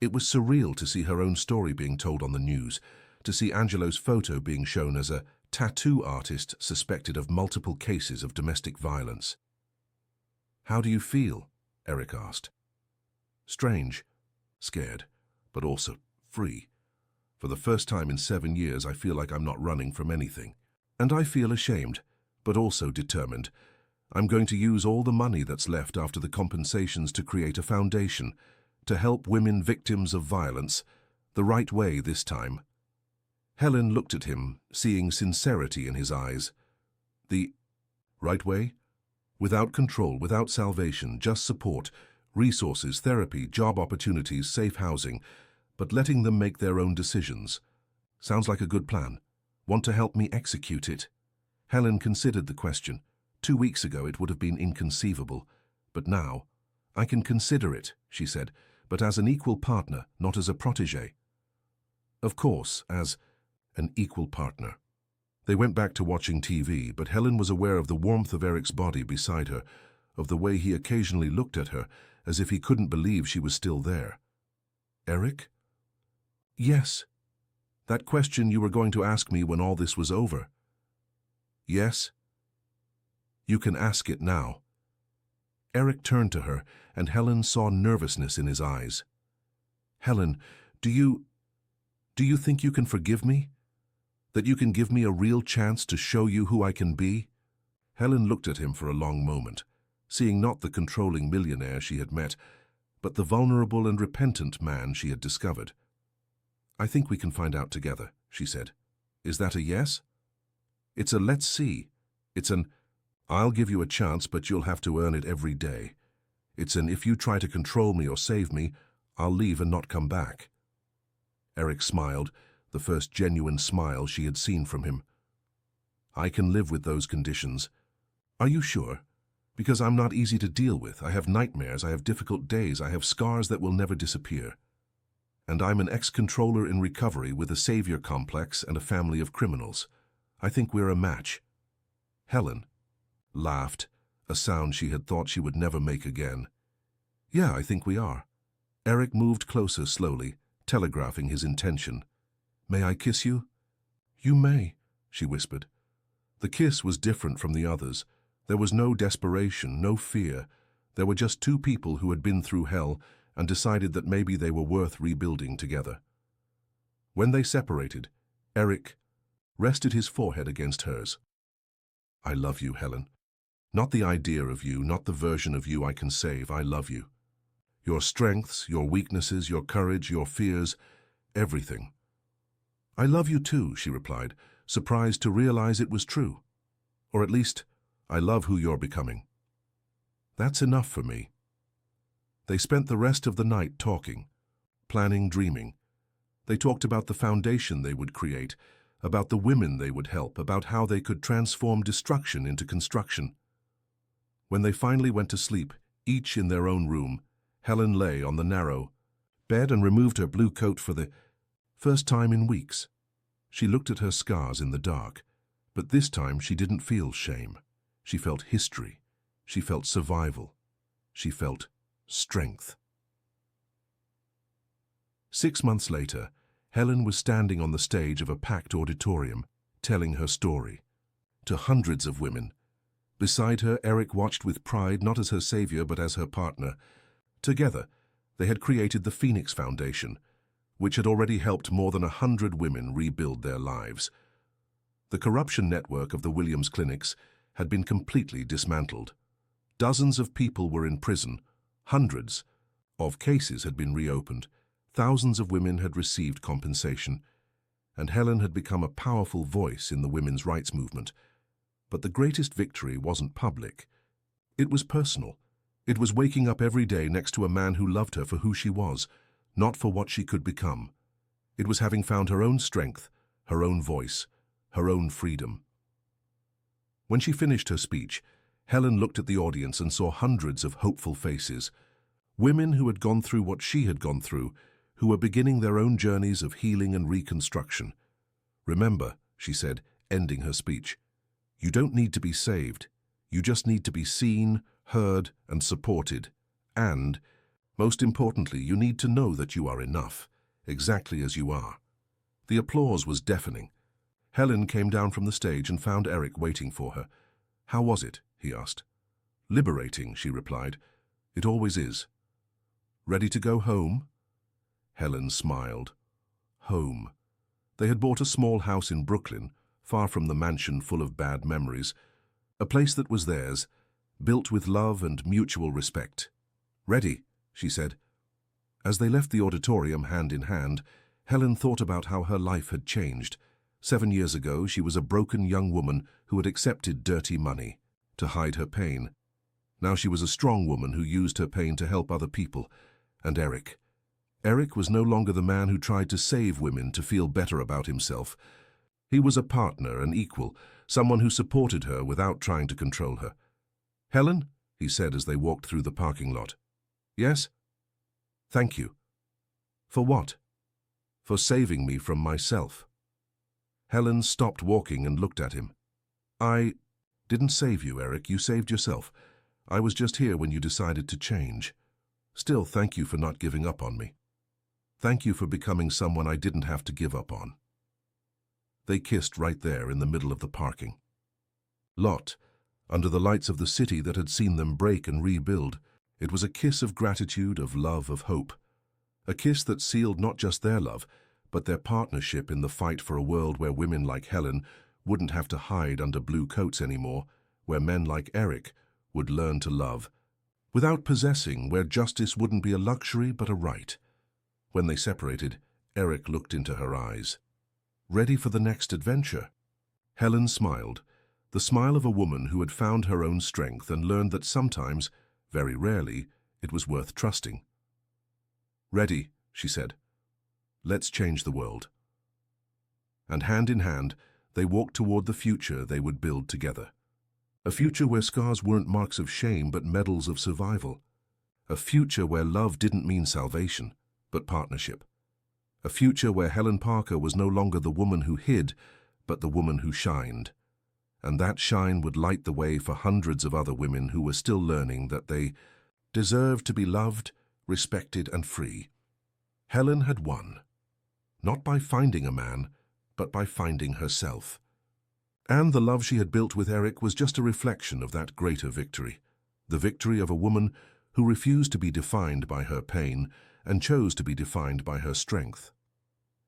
[SPEAKER 1] It was surreal to see her own story being told on the news, to see Angelo's photo being shown as a tattoo artist suspected of multiple cases of domestic violence. How do you feel? Eric asked. Strange, scared, but also free. For the first time in 7 years, I feel like I'm not running from anything. And I feel ashamed, but also determined. I'm going to use all the money that's left after the compensations to create a foundation to help women victims of violence, the right way this time. Helen looked at him, seeing sincerity in his eyes. The right way? Without control, without salvation, just support, resources, therapy, job opportunities, safe housing, but letting them make their own decisions. Sounds like a good plan. Want to help me execute it? Helen considered the question. 2 weeks ago it would have been inconceivable, but now, I can consider it, she said, but as an equal partner, not as a protégé. Of course, as an equal partner. They went back to watching TV, but Helen was aware of the warmth of Eric's body beside her, of the way he occasionally looked at her, as if he couldn't believe she was still there. Eric? Yes. That question you were going to ask me when all this was over. Yes? You can ask it now. Eric turned to her, and Helen saw nervousness in his eyes. Helen, do you think you can forgive me? That you can give me a real chance to show you who I can be? Helen looked at him for a long moment, seeing not the controlling millionaire she had met, but the vulnerable and repentant man she had discovered. I think we can find out together, she said. Is that a yes? It's a let's see. It's an I'll give you a chance, but you'll have to earn it every day. It's an if you try to control me or save me, I'll leave and not come back. Eric smiled, the first genuine smile she had seen from him. I can live with those conditions. Are you sure? Because I'm not easy to deal with. I have nightmares, I have difficult days, I have scars that will never disappear. And I'm an ex-controller in recovery with a savior complex and a family of criminals. I think we're a match." Helen laughed, a sound she had thought she would never make again. "Yeah, I think we are." Eric moved closer slowly, telegraphing his intention. "May I kiss you?" "You may," she whispered. The kiss was different from the others. There was no desperation, no fear. There were just two people who had been through hell and decided that maybe they were worth rebuilding together. When they separated, Eric rested his forehead against hers. "I love you, Helen. Not the idea of you, not the version of you I can save. I love you. Your strengths, your weaknesses, your courage, your fears, everything." "I love you too," she replied, surprised to realize it was true. "Or at least, I love who you're becoming. That's enough for me." They spent the rest of the night talking, planning, dreaming. They talked about the foundation they would create, about the women they would help, about how they could transform destruction into construction. When they finally went to sleep, each in their own room, Helen lay on the narrow bed and removed her blue coat for the first time in weeks. She looked at her scars in the dark, but this time she didn't feel shame. She felt history. She felt survival. She felt strength. 6 months later, Helen was standing on the stage of a packed auditorium, telling her story to hundreds of women. Beside her, Eric watched with pride, not as her savior but as her partner. Together, they had created the Phoenix Foundation, which had already helped more than 100 women rebuild their lives. The corruption network of the Williams clinics had been completely dismantled. Dozens of people were in prison. Hundreds of cases had been reopened. Thousands of women had received compensation. And Helen had become a powerful voice in the women's rights movement. But the greatest victory wasn't public. It was personal. It was waking up every day next to a man who loved her for who she was, not for what she could become. It was having found her own strength, her own voice, her own freedom. When she finished her speech, Helen looked at the audience and saw hundreds of hopeful faces. Women who had gone through what she had gone through, who were beginning their own journeys of healing and reconstruction. "Remember," she said, ending her speech, "you don't need to be saved. You just need to be seen, heard, and supported. And, most importantly, you need to know that you are enough, exactly as you are." The applause was deafening. Helen came down from the stage and found Eric waiting for her. "How was it?" he asked. "Liberating," she replied. "It always is." "Ready to go home?" Helen smiled. Home. They had bought a small house in Brooklyn, far from the mansion full of bad memories, a place that was theirs, built with love and mutual respect. "Ready," she said. As they left the auditorium hand in hand, Helen thought about how her life had changed. 7 years ago, she was a broken young woman who had accepted dirty money to hide her pain. Now she was a strong woman who used her pain to help other people. And Eric. Eric was no longer the man who tried to save women to feel better about himself. He was a partner, an equal, someone who supported her without trying to control her. "Helen," he said as they walked through the parking lot. "Yes?" "Thank you." "For what?" "For saving me from myself." Helen stopped walking and looked at him. "I didn't save you, Eric. You saved yourself. I was just here when you decided to change. Still, thank you for not giving up on me. Thank you for becoming someone I didn't have to give up on." They kissed right there in the middle of the parking lot, under the lights of the city that had seen them break and rebuild. It was a kiss of gratitude, of love, of hope. A kiss that sealed not just their love, but their partnership in the fight for a world where women like Helen wouldn't have to hide under blue coats anymore, where men like Eric would learn to love without possessing, where justice wouldn't be a luxury but a right. When they separated, Eric looked into her eyes. "Ready for the next adventure?" Helen smiled, the smile of a woman who had found her own strength and learned that sometimes, very rarely, it was worth trusting. "Ready," she said. "Let's change the world." And hand in hand, they walked toward the future they would build together. A future where scars weren't marks of shame but medals of survival. A future where love didn't mean salvation, but partnership. A future where Helen Parker was no longer the woman who hid, but the woman who shined. And that shine would light the way for hundreds of other women who were still learning that they deserved to be loved, respected, and free. Helen had won, not by finding a man, but by finding herself. And the love she had built with Eric was just a reflection of that greater victory, the victory of a woman who refused to be defined by her pain and chose to be defined by her strength.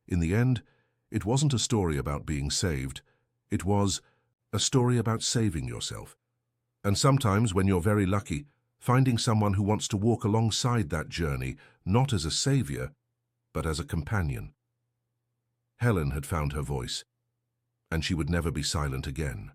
[SPEAKER 1] In the end, it wasn't a story about being saved, it was a story about saving yourself. And sometimes, when you're very lucky, finding someone who wants to walk alongside that journey, not as a savior, but as a companion. Helen had found her voice, and she would never be silent again.